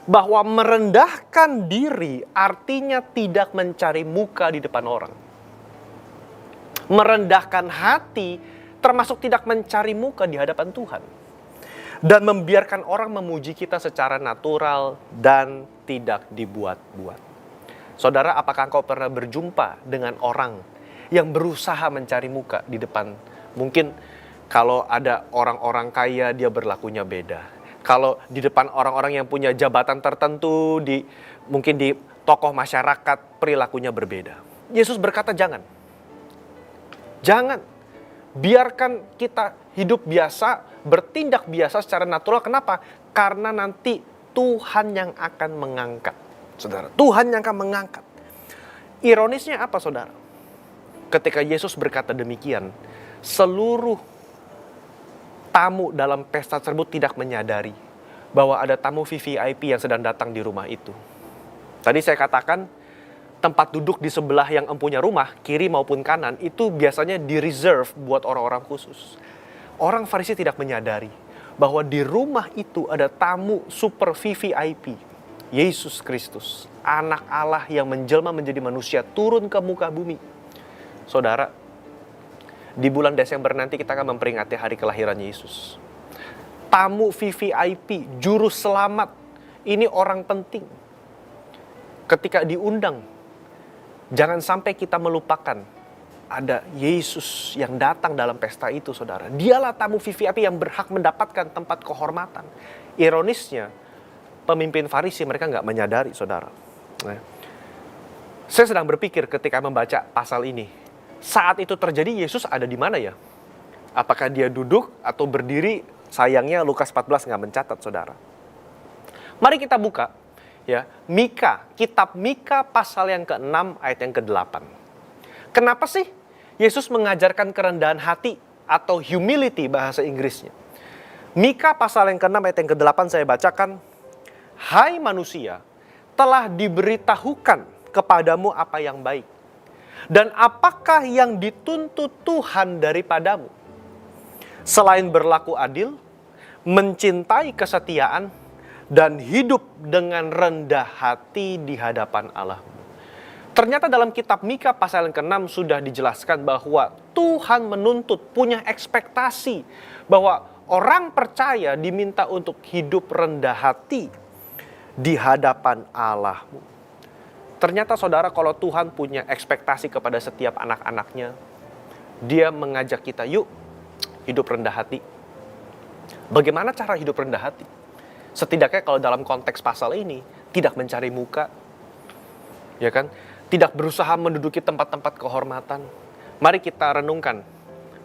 Bahwa merendahkan diri artinya tidak mencari muka di depan orang. Merendahkan hati termasuk tidak mencari muka di hadapan Tuhan. Dan membiarkan orang memuji kita secara natural dan tidak dibuat-buat. Saudara, apakah engkau pernah berjumpa dengan orang yang berusaha mencari muka di depan? Mungkin kalau ada orang-orang kaya dia berlakunya beda. Kalau di depan orang-orang yang punya jabatan tertentu, mungkin di tokoh masyarakat, perilakunya berbeda. Yesus berkata jangan. Jangan. Biarkan kita hidup biasa, bertindak biasa secara natural. Kenapa? Karena nanti Tuhan yang akan mengangkat. Saudara, Tuhan yang akan mengangkat. Ironisnya apa saudara? Ketika Yesus berkata demikian, seluruh tamu dalam pesta tersebut tidak menyadari bahwa ada tamu VVIP yang sedang datang di rumah itu. Tadi saya katakan, tempat duduk di sebelah yang empunya rumah, kiri maupun kanan, itu biasanya di-reserve buat orang-orang khusus. Orang Farisi tidak menyadari bahwa di rumah itu ada tamu super VVIP, Yesus Kristus, anak Allah yang menjelma menjadi manusia, turun ke muka bumi. Saudara, di bulan Desember nanti kita akan memperingati hari kelahiran Yesus. Tamu VVIP, juru selamat, ini orang penting. Ketika diundang, jangan sampai kita melupakan ada Yesus yang datang dalam pesta itu, saudara. Dialah tamu VVIP yang berhak mendapatkan tempat kehormatan. Ironisnya, pemimpin Farisi mereka nggak menyadari, saudara. Saya sedang berpikir ketika membaca pasal ini. Saat itu terjadi, Yesus ada di mana ya? Apakah dia duduk atau berdiri? Sayangnya Lukas 14 nggak mencatat, saudara. Mari kita buka ya Mika, kitab Mika pasal yang ke-6 ayat yang ke-8. Kenapa sih Yesus mengajarkan kerendahan hati atau humility bahasa Inggrisnya? Mika pasal yang ke-6 ayat yang ke-8 saya bacakan. Hai manusia, telah diberitahukan kepadamu apa yang baik. Dan apakah yang dituntut Tuhan daripadamu? Selain berlaku adil, mencintai kesetiaan, dan hidup dengan rendah hati di hadapan Allah. Ternyata dalam kitab Mika pasal yang ke-6 sudah dijelaskan bahwa Tuhan menuntut, punya ekspektasi bahwa orang percaya diminta untuk hidup rendah hati di hadapan Allahmu. Ternyata saudara, kalau Tuhan punya ekspektasi kepada setiap anak-anaknya, dia mengajak kita, yuk hidup rendah hati. Bagaimana cara hidup rendah hati? Setidaknya kalau dalam konteks pasal ini, tidak mencari muka, ya kan? Tidak berusaha menduduki tempat-tempat kehormatan. Mari kita renungkan,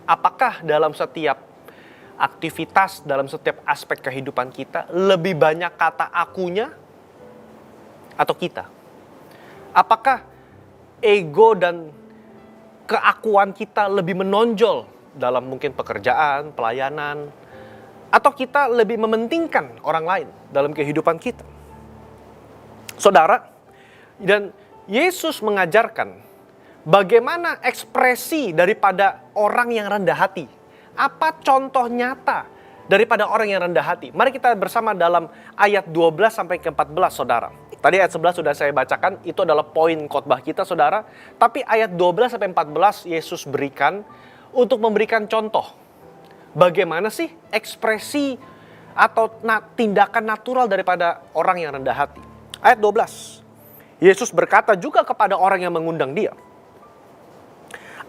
apakah dalam setiap aktivitas, dalam setiap aspek kehidupan kita, lebih banyak kata akunya atau kita? Apakah ego dan keakuan kita lebih menonjol dalam mungkin pekerjaan, pelayanan, atau kita lebih mementingkan orang lain dalam kehidupan kita? Saudara, dan Yesus mengajarkan bagaimana ekspresi daripada orang yang rendah hati? Apa contoh nyata daripada orang yang rendah hati? Mari kita bersama dalam ayat 12 sampai ke 14, saudara. Tadi ayat 11 sudah saya bacakan, itu adalah poin khotbah kita, saudara. Tapi ayat 12 sampai 14 Yesus berikan untuk memberikan contoh. Bagaimana sih ekspresi atau tindakan natural daripada orang yang rendah hati? Ayat 12. Yesus berkata juga kepada orang yang mengundang dia,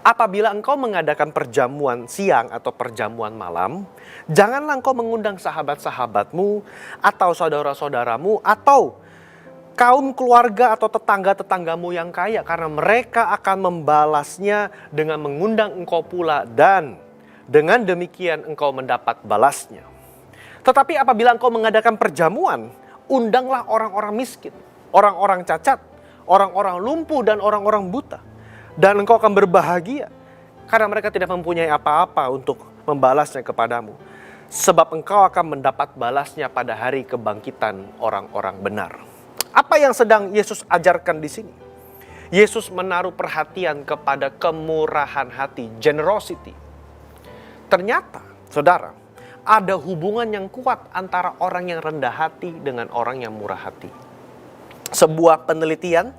apabila engkau mengadakan perjamuan siang atau perjamuan malam, janganlah engkau mengundang sahabat-sahabatmu atau saudara-saudaramu atau kaum keluarga atau tetangga-tetanggamu yang kaya, karena mereka akan membalasnya dengan mengundang engkau pula, dan dengan demikian engkau mendapat balasnya. Tetapi apabila engkau mengadakan perjamuan, undanglah orang-orang miskin, orang-orang cacat, orang-orang lumpuh dan orang-orang buta. Dan engkau akan berbahagia, karena mereka tidak mempunyai apa-apa untuk membalasnya kepadamu. Sebab engkau akan mendapat balasnya pada hari kebangkitan orang-orang benar. Apa yang sedang Yesus ajarkan di sini? Yesus menaruh perhatian kepada kemurahan hati, generosity. Ternyata, saudara, ada hubungan yang kuat antara orang yang rendah hati dengan orang yang murah hati. Sebuah penelitian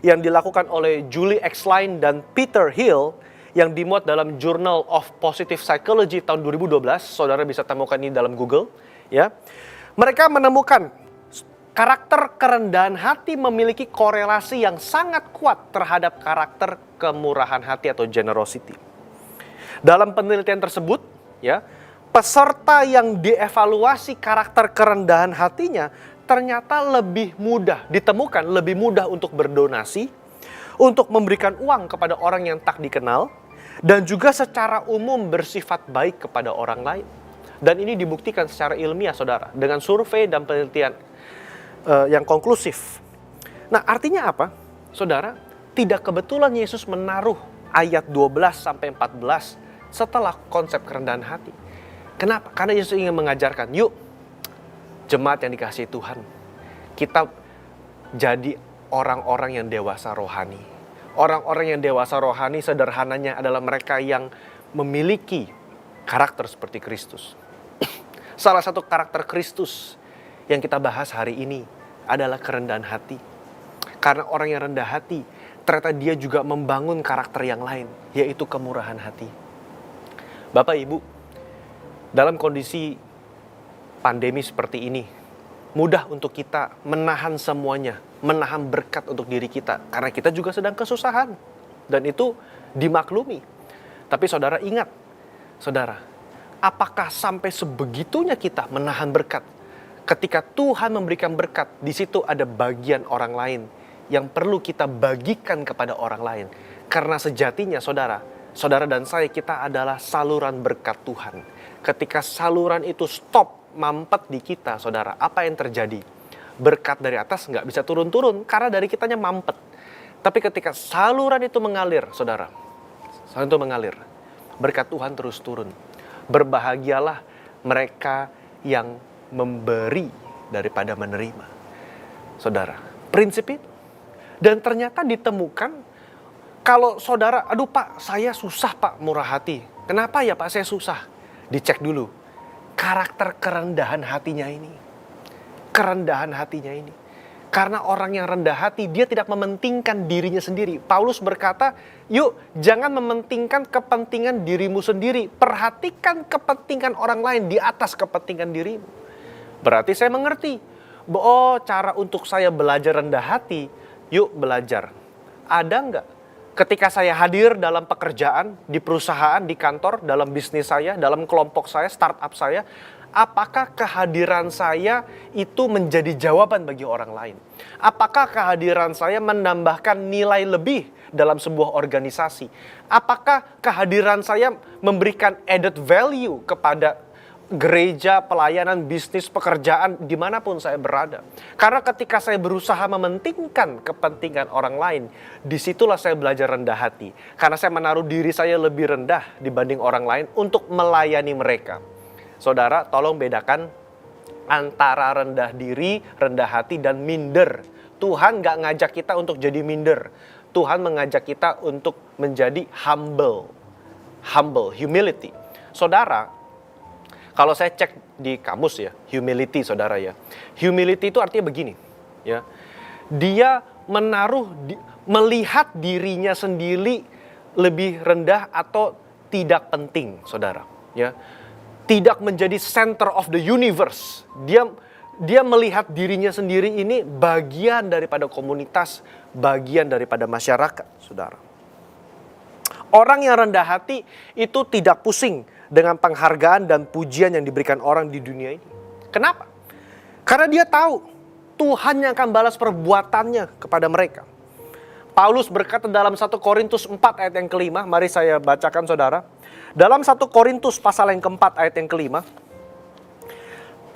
yang dilakukan oleh Julie Exline dan Peter Hill yang dimuat dalam Journal of Positive Psychology tahun 2012, saudara bisa temukan ini dalam Google, ya. Mereka menemukan karakter kerendahan hati memiliki korelasi yang sangat kuat terhadap karakter kemurahan hati atau generosity. Dalam penelitian tersebut, ya, peserta yang dievaluasi karakter kerendahan hatinya ternyata lebih mudah ditemukan, lebih mudah untuk berdonasi, untuk memberikan uang kepada orang yang tak dikenal, dan juga secara umum bersifat baik kepada orang lain. Dan ini dibuktikan secara ilmiah, saudara, dengan survei dan penelitian yang konklusif. Nah, artinya apa? Saudara, tidak kebetulan Yesus menaruh ayat 12 sampai 14 setelah konsep kerendahan hati. Kenapa? Karena Yesus ingin mengajarkan, yuk, jemaat yang dikasihi Tuhan, kita jadi orang-orang yang dewasa rohani. Orang-orang yang dewasa rohani sederhananya adalah mereka yang memiliki karakter seperti Kristus. Salah satu karakter Kristus yang kita bahas hari ini adalah kerendahan hati. Karena orang yang rendah hati, ternyata dia juga membangun karakter yang lain, yaitu kemurahan hati. Bapak Ibu, dalam kondisi pandemi seperti ini, mudah untuk kita menahan semuanya, menahan berkat untuk diri kita, karena kita juga sedang kesusahan, dan itu dimaklumi. Tapi saudara ingat, saudara, apakah sampai sebegitunya kita menahan berkat? Ketika Tuhan memberikan berkat, di situ ada bagian orang lain yang perlu kita bagikan kepada orang lain. Karena sejatinya saudara, saudara dan saya, kita adalah saluran berkat Tuhan. Ketika saluran itu stop, mampet di kita, saudara, apa yang terjadi? Berkat dari atas nggak bisa turun-turun karena dari kitanya mampet. Tapi ketika saluran itu mengalir, saudara, saluran itu mengalir, berkat Tuhan terus turun. Berbahagialah mereka yang memberi daripada menerima, saudara. Prinsip itu. Dan ternyata ditemukan, kalau saudara, aduh Pak, saya susah Pak murah hati. Kenapa ya Pak saya susah? Dicek dulu karakter kerendahan hatinya ini. Kerendahan hatinya ini. Karena orang yang rendah hati, dia tidak mementingkan dirinya sendiri. Paulus berkata, yuk jangan mementingkan kepentingan dirimu sendiri. Perhatikan kepentingan orang lain di atas kepentingan dirimu. Berarti saya mengerti, oh cara untuk saya belajar rendah hati, yuk belajar. Ada nggak? Ketika saya hadir dalam pekerjaan, di perusahaan, di kantor, dalam bisnis saya, dalam kelompok saya, startup saya, apakah kehadiran saya itu menjadi jawaban bagi orang lain? Apakah kehadiran saya menambahkan nilai lebih dalam sebuah organisasi? Apakah kehadiran saya memberikan added value kepada gereja, pelayanan, bisnis, pekerjaan, dimanapun saya berada? Karena ketika saya berusaha mementingkan kepentingan orang lain, disitulah saya belajar rendah hati. Karena saya menaruh diri saya lebih rendah dibanding orang lain untuk melayani mereka. Saudara, tolong bedakan antara rendah diri, rendah hati, dan minder. Tuhan gak ngajak kita untuk jadi minder. Tuhan mengajak kita untuk menjadi humble, humility. Saudara, kalau saya cek di kamus ya, humility saudara ya. Humility itu artinya begini, ya. Dia melihat dirinya sendiri lebih rendah atau tidak penting, saudara, ya. Tidak menjadi center of the universe. Dia melihat dirinya sendiri ini bagian daripada komunitas, bagian daripada masyarakat, saudara. Orang yang rendah hati itu tidak pusing dengan penghargaan dan pujian yang diberikan orang di dunia ini. Kenapa? Karena dia tahu Tuhan yang akan balas perbuatannya kepada mereka. Paulus berkata dalam 1 Korintus 4 ayat yang kelima, mari saya bacakan saudara. Dalam 1 Korintus pasal yang keempat ayat yang kelima,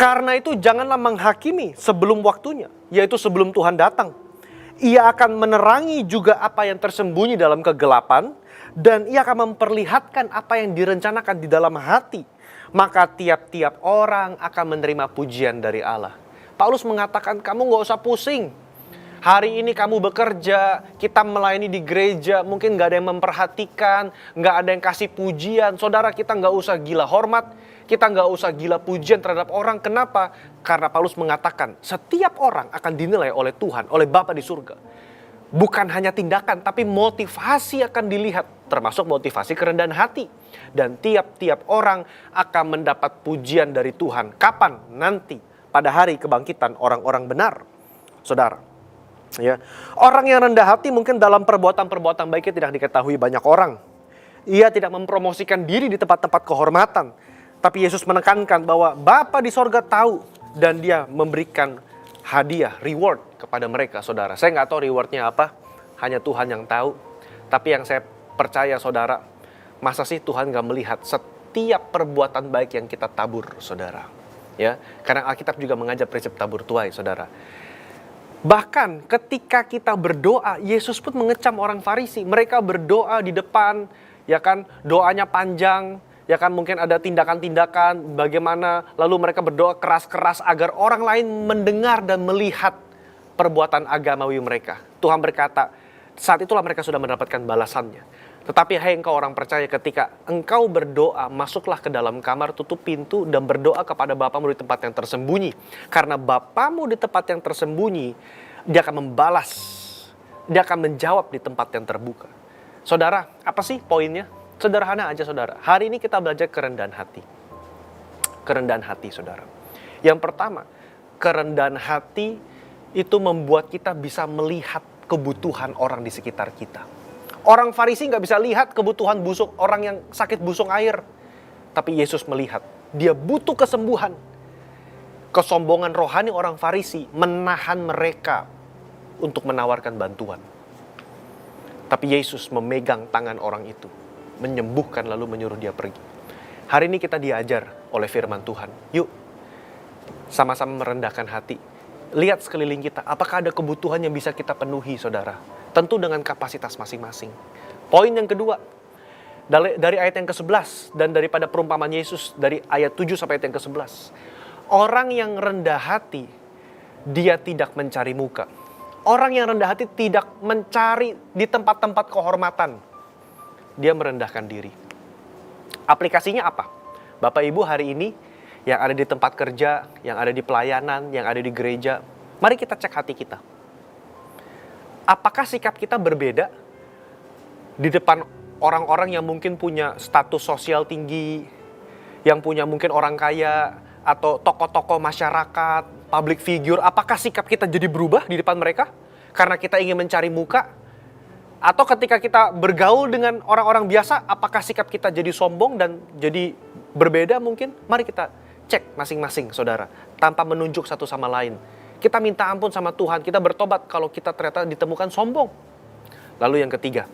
karena itu janganlah menghakimi sebelum waktunya, yaitu sebelum Tuhan datang. Ia akan menerangi juga apa yang tersembunyi dalam kegelapan, dan ia akan memperlihatkan apa yang direncanakan di dalam hati. Maka tiap-tiap orang akan menerima pujian dari Allah. Paulus mengatakan, kamu gak usah pusing. Hari ini kamu bekerja, kita melayani di gereja, mungkin gak ada yang memperhatikan, gak ada yang kasih pujian. Saudara, kita gak usah gila hormat, kita gak usah gila pujian terhadap orang. Kenapa? Karena Paulus mengatakan, setiap orang akan dinilai oleh Tuhan, oleh Bapa di surga. Bukan hanya tindakan, tapi motivasi akan dilihat, termasuk motivasi kerendahan hati. Dan tiap-tiap orang akan mendapat pujian dari Tuhan. Kapan? Nanti, pada hari kebangkitan orang-orang benar. Saudara, ya, orang yang rendah hati mungkin dalam perbuatan-perbuatan baiknya tidak diketahui banyak orang. Ia tidak mempromosikan diri di tempat-tempat kehormatan. Tapi Yesus menekankan bahwa Bapa di sorga tahu dan dia memberikan hadiah, reward kepada mereka, saudara. Saya nggak tahu rewardnya apa, hanya Tuhan yang tahu. Tapi yang saya percaya, saudara, masa sih Tuhan nggak melihat setiap perbuatan baik yang kita tabur, saudara? Ya, karena Alkitab juga mengajar prinsip tabur tuai, saudara. Bahkan ketika kita berdoa, Yesus pun mengecam orang Farisi. Mereka berdoa di depan, ya kan, doanya panjang. Ya kan, mungkin ada tindakan-tindakan bagaimana, lalu mereka berdoa keras-keras agar orang lain mendengar dan melihat perbuatan agamawi mereka. Tuhan berkata, saat itulah mereka sudah mendapatkan balasannya. Tetapi hai engkau orang percaya, ketika engkau berdoa, masuklah ke dalam kamar, tutup pintu, dan berdoa kepada Bapamu di tempat yang tersembunyi. Karena Bapamu di tempat yang tersembunyi, dia akan membalas, dia akan menjawab di tempat yang terbuka. Saudara, apa sih poinnya? Sederhana aja, saudara. Hari ini kita belajar kerendahan hati. Kerendahan hati, saudara. Yang pertama, kerendahan hati itu membuat kita bisa melihat kebutuhan orang di sekitar kita. Orang Farisi nggak bisa lihat kebutuhan busuk orang yang sakit busung air. Tapi Yesus melihat. Dia butuh kesembuhan. Kesombongan rohani orang Farisi menahan mereka untuk menawarkan bantuan. Tapi Yesus memegang tangan orang itu, menyembuhkan lalu menyuruh dia pergi. Hari ini kita diajar oleh firman Tuhan. Yuk, sama-sama merendahkan hati. Lihat sekeliling kita, apakah ada kebutuhan yang bisa kita penuhi, saudara? Tentu dengan kapasitas masing-masing. Poin yang kedua, dari ayat yang ke-11 dan daripada perumpamaan Yesus dari ayat 7 sampai ayat yang ke-11. Orang yang rendah hati, dia tidak mencari muka. Orang yang rendah hati tidak mencari di tempat-tempat kehormatan. Dia merendahkan diri. Aplikasinya apa? Bapak Ibu hari ini yang ada di tempat kerja, yang ada di pelayanan, yang ada di gereja, mari kita cek hati kita. Apakah sikap kita berbeda di depan orang-orang yang mungkin punya status sosial tinggi, yang punya mungkin orang kaya, atau tokoh-tokoh masyarakat, public figure? Apakah sikap kita jadi berubah di depan mereka karena kita ingin mencari muka? Atau ketika kita bergaul dengan orang-orang biasa, apakah sikap kita jadi sombong dan jadi berbeda mungkin? Mari kita cek masing-masing, saudara, tanpa menunjuk satu sama lain. Kita minta ampun sama Tuhan, kita bertobat kalau kita ternyata ditemukan sombong. Lalu yang ketiga,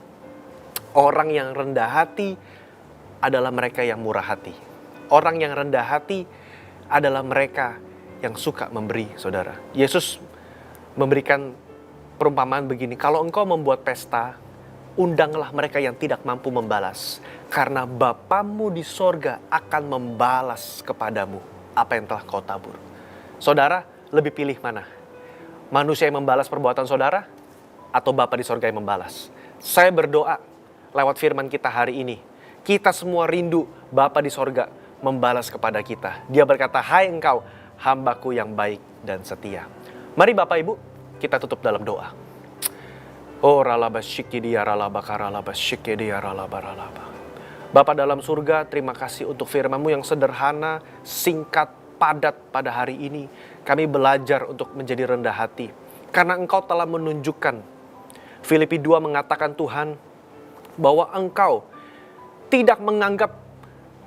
orang yang rendah hati adalah mereka yang murah hati. Orang yang rendah hati adalah mereka yang suka memberi, saudara. Yesus memberikan perumpamaan begini, kalau engkau membuat pesta, undanglah mereka yang tidak mampu membalas. Karena Bapamu di sorga akan membalas kepadamu apa yang telah kau tabur. Saudara, lebih pilih mana? Manusia yang membalas perbuatan saudara? atau Bapa di sorga yang membalas. Saya berdoa lewat firman kita hari ini, kita semua rindu Bapa di sorga membalas kepada kita. Dia berkata, hai engkau, hambaku yang baik dan setia. Mari Bapak Ibu, kita tutup dalam doa. Oh ralaba syikidia ralaba karalaba syikidia ralaba ralaba. Bapa dalam surga, terima kasih untuk firman-Mu yang sederhana, singkat, padat pada hari ini. Kami belajar untuk menjadi rendah hati. Karena Engkau telah menunjukkan, Filipi 2 mengatakan Tuhan, bahwa Engkau tidak menganggap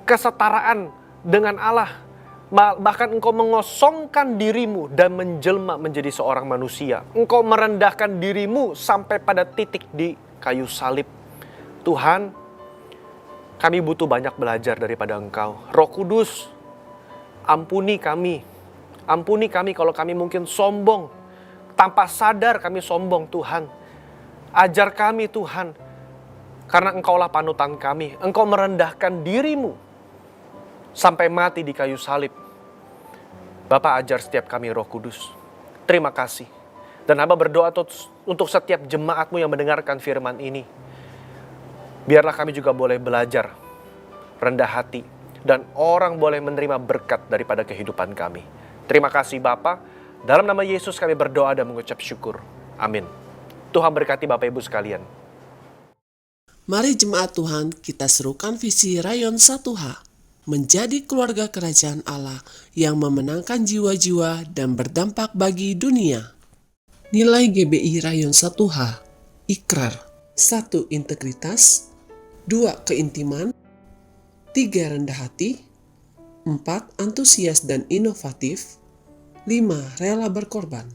kesetaraan dengan Allah. Bahkan Engkau mengosongkan dirimu dan menjelma menjadi seorang manusia. Engkau merendahkan dirimu sampai pada titik di kayu salib. Tuhan, kami butuh banyak belajar daripada Engkau. Roh Kudus, ampuni kami. Ampuni kami kalau kami mungkin sombong. Tanpa sadar kami sombong Tuhan. Ajar kami Tuhan. Karena Engkaulah panutan kami. Engkau merendahkan dirimu sampai mati di kayu salib. Bapak ajar setiap kami Roh Kudus. Terima kasih. Dan Hamba berdoa untuk setiap jemaat-Mu yang mendengarkan firman ini. Biarlah kami juga boleh belajar rendah hati. Dan orang boleh menerima berkat daripada kehidupan kami. Terima kasih Bapa. Dalam nama Yesus kami berdoa dan mengucap syukur. Amin. Tuhan berkati Bapak Ibu sekalian. Mari jemaat Tuhan, kita serukan visi Rayon 1H. Menjadi keluarga kerajaan Allah yang memenangkan jiwa-jiwa dan berdampak bagi dunia. Nilai GBI Rayon 1H, ikrar. 1. Integritas. 2. Keintiman. 3. Rendah hati. 4. Antusias dan inovatif. 5. Rela berkorban.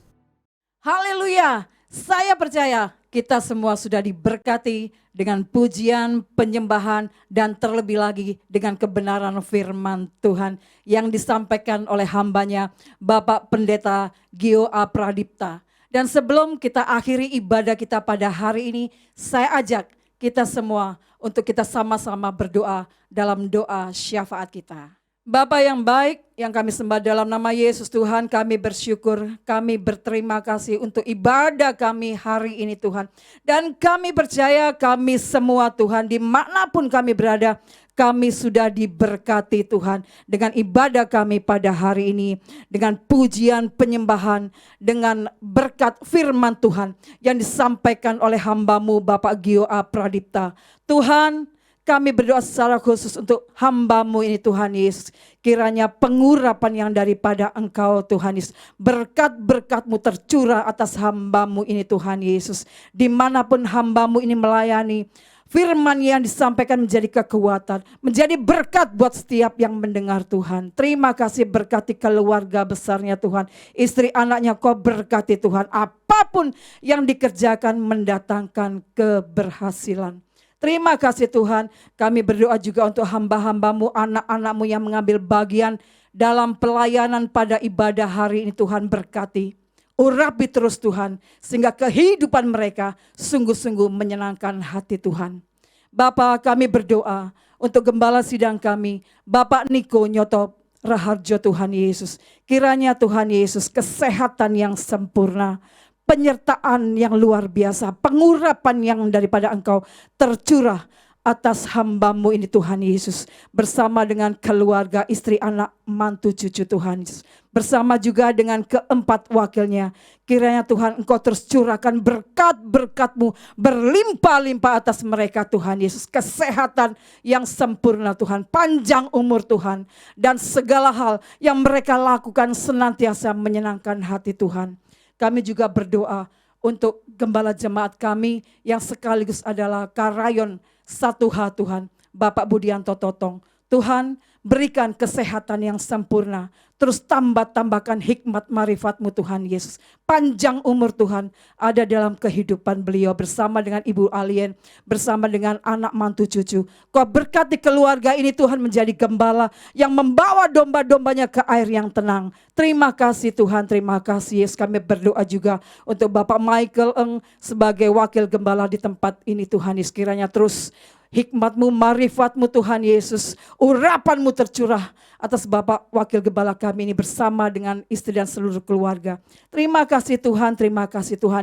Haleluya, saya percaya kita semua sudah diberkati dengan pujian, penyembahan, dan terlebih lagi dengan kebenaran firman Tuhan yang disampaikan oleh hambanya Bapak Pendeta Gio A. Pradipta. Dan sebelum kita akhiri ibadah kita pada hari ini, saya ajak kita semua untuk kita sama-sama berdoa dalam doa syafaat kita. Bapa yang baik, yang kami sembah dalam nama Yesus Tuhan, kami bersyukur, kami berterima kasih untuk ibadah kami hari ini Tuhan. Dan kami percaya kami semua Tuhan, dimanapun kami berada, kami sudah diberkati Tuhan dengan ibadah kami pada hari ini. Dengan pujian, penyembahan, dengan berkat firman Tuhan yang disampaikan oleh hamba-Mu Bapak Gio A. Pradipta. Tuhan, kami berdoa secara khusus untuk hamba-Mu ini Tuhan Yesus. Kiranya pengurapan yang daripada Engkau Tuhan Yesus. Berkat-berkat-Mu tercurah atas hamba-Mu ini Tuhan Yesus. Dimanapun hamba-Mu ini melayani, firman yang disampaikan menjadi kekuatan, menjadi berkat buat setiap yang mendengar Tuhan. Terima kasih berkati keluarga besarnya Tuhan. Istri anaknya Kau berkati Tuhan. Apapun yang dikerjakan mendatangkan keberhasilan. Terima kasih Tuhan, kami berdoa juga untuk hamba-hamba-Mu, anak-anak-Mu yang mengambil bagian dalam pelayanan pada ibadah hari ini Tuhan berkati. Urapi terus Tuhan, sehingga kehidupan mereka sungguh-sungguh menyenangkan hati Tuhan. Bapa, kami berdoa untuk gembala sidang kami, Bapak Niko Nyoto Raharjo Tuhan Yesus. Kiranya Tuhan Yesus kesehatan yang sempurna, penyertaan yang luar biasa, pengurapan yang daripada Engkau tercurah atas hamba-Mu ini Tuhan Yesus. Bersama dengan keluarga, istri, anak, mantu, cucu Tuhan Yesus. Bersama juga dengan keempat wakilnya. Kiranya Tuhan Engkau terus curahkan berkat-berkat-Mu berlimpah-limpah atas mereka Tuhan Yesus. Kesehatan yang sempurna Tuhan, panjang umur Tuhan. Dan segala hal yang mereka lakukan senantiasa menyenangkan hati Tuhan. Kami juga berdoa untuk gembala jemaat kami yang sekaligus adalah Karayon 1H Tuhan, Bapak Budianto Totong. Tuhan, berikan kesehatan yang sempurna. Terus tambahkan hikmat marifat-Mu Tuhan Yesus. Panjang umur Tuhan ada dalam kehidupan beliau bersama dengan Ibu Alien, bersama dengan anak mantu cucu. Kau berkati keluarga ini Tuhan menjadi gembala yang membawa domba-dombanya ke air yang tenang. Terima kasih Tuhan, terima kasih Yesus. Kami berdoa juga untuk Bapak Michael Eng sebagai wakil gembala di tempat ini Tuhan Yesus. Kiranya terus hikmat-Mu, marifat-Mu Tuhan Yesus, urapan-Mu tercurah atas Bapak Wakil Gembala kami ini bersama dengan istri dan seluruh keluarga. Terima kasih Tuhan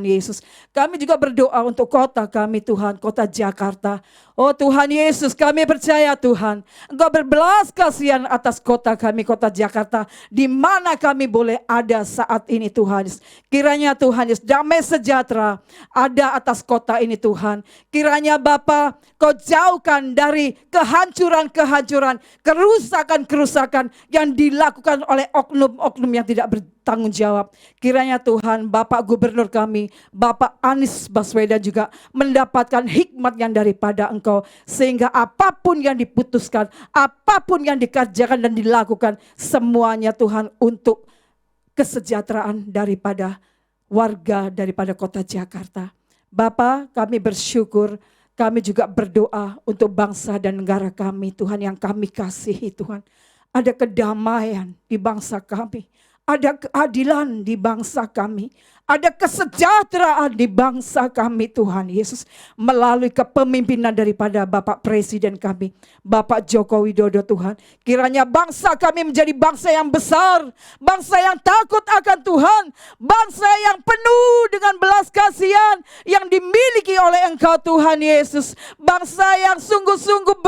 Yesus. Kami juga berdoa untuk kota kami Tuhan, kota Jakarta. Oh Tuhan Yesus, kami percaya Tuhan, Engkau berbelas kasihan atas kota kami, kota Jakarta, di mana kami boleh ada saat ini Tuhan Yesus. Kiranya Tuhan Yesus, damai sejahtera ada atas kota ini Tuhan. Kiranya Bapa, Kau jauhkan dari kehancuran-kehancuran, kerusakan-kerusakan yang dilakukan oleh oknum-oknum yang tidak bertanggung jawab. Kiranya Tuhan, Bapak Gubernur kami, Bapak Anies Baswedan juga mendapatkan hikmat yang daripada Engkau, sehingga apapun yang diputuskan, apapun yang dikerjakan dan dilakukan, semuanya Tuhan untuk kesejahteraan daripada warga daripada kota Jakarta. Bapa, kami bersyukur, kami juga berdoa untuk bangsa dan negara kami Tuhan yang kami kasihi Tuhan. Ada kedamaian di bangsa kami, ada keadilan di bangsa kami, ada kesejahteraan di bangsa kami Tuhan Yesus, melalui kepemimpinan daripada Bapak Presiden kami, Bapak Joko Widodo Tuhan. Kiranya bangsa kami menjadi bangsa yang besar, bangsa yang takut akan Tuhan, bangsa yang penuh dengan belas kasihan yang dimiliki oleh Engkau Tuhan Yesus, bangsa yang sungguh-sungguh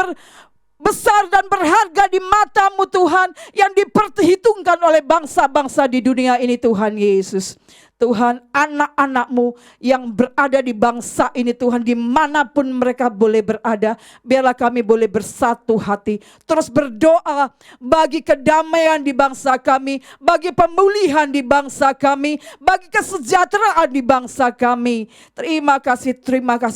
besar dan berharga di mata-Mu Tuhan, yang diperhitungkan oleh bangsa-bangsa di dunia ini Tuhan Yesus. Tuhan, anak-anak-Mu yang berada di bangsa ini Tuhan, dimanapun mereka boleh berada, biarlah kami boleh bersatu hati, terus berdoa bagi kedamaian di bangsa kami, bagi pemulihan di bangsa kami, bagi kesejahteraan di bangsa kami. Terima kasih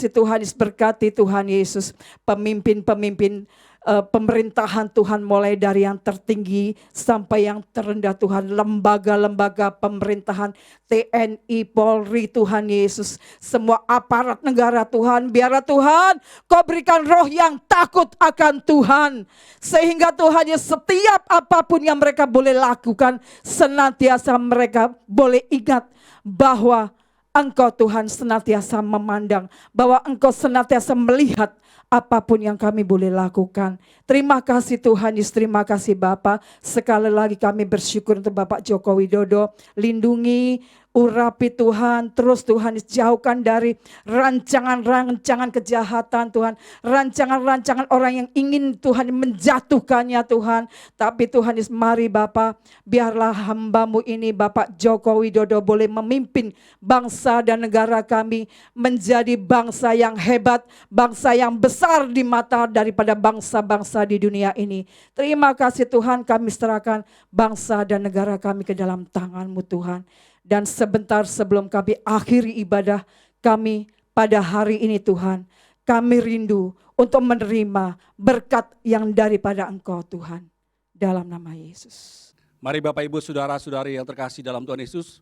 Tuhan Yesus, berkati Tuhan Yesus pemimpin-pemimpin pemerintahan Tuhan, mulai dari yang tertinggi sampai yang terendah Tuhan, lembaga-lembaga pemerintahan, TNI, Polri Tuhan Yesus, semua aparat negara Tuhan, biarlah Tuhan Kau berikan roh yang takut akan Tuhan, sehingga Tuhan ya setiap apapun yang mereka boleh lakukan, senantiasa mereka boleh ingat bahwa Engkau Tuhan senantiasa memandang, bahwa Engkau senantiasa melihat apapun yang kami boleh lakukan. Terima kasih Tuhan Yesus, terima kasih Bapa. Sekali lagi kami bersyukur untuk Bapak Joko Widodo. Lindungi, urapi Tuhan, terus Tuhan jauhkan dari rancangan-rancangan kejahatan Tuhan, rancangan-rancangan orang yang ingin Tuhan menjatuhkannya Tuhan. Tapi Tuhan Yesus, mari Bapa, biarlah hamba-Mu ini Bapak Joko Widodo boleh memimpin bangsa dan negara kami menjadi bangsa yang hebat, bangsa yang besar di mata daripada bangsa-bangsa di dunia ini. Terima kasih Tuhan, kami serahkan bangsa dan negara kami ke dalam tangan-Mu Tuhan. Dan sebentar sebelum kami akhiri ibadah kami pada hari ini Tuhan, kami rindu untuk menerima berkat yang daripada Engkau Tuhan. Dalam nama Yesus. Mari Bapak Ibu Saudara-saudari yang terkasih dalam Tuhan Yesus,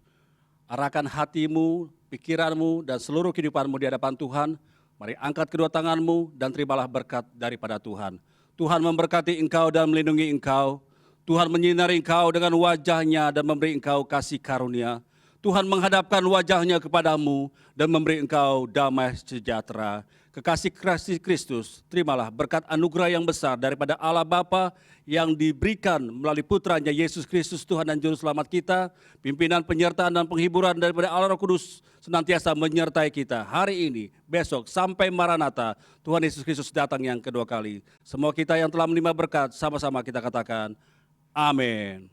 arahkan hatimu, pikiranmu, dan seluruh kehidupanmu di hadapan Tuhan. Mari angkat kedua tanganmu dan terimalah berkat daripada Tuhan. Tuhan memberkati engkau dan melindungi engkau. Tuhan menyinari engkau dengan wajah-Nya dan memberi engkau kasih karunia. Tuhan menghadapkan wajah-Nya kepadamu dan memberi engkau damai sejahtera. Kekasih Kristus, terimalah berkat anugerah yang besar daripada Allah Bapa yang diberikan melalui putranya Yesus Kristus Tuhan dan Juru Selamat kita. Pimpinan, penyertaan, dan penghiburan daripada Allah Roh Kudus senantiasa menyertai kita hari ini, besok, sampai Maranatha. Tuhan Yesus Kristus datang yang kedua kali. Semua kita yang telah menerima berkat, sama-sama kita katakan, amin.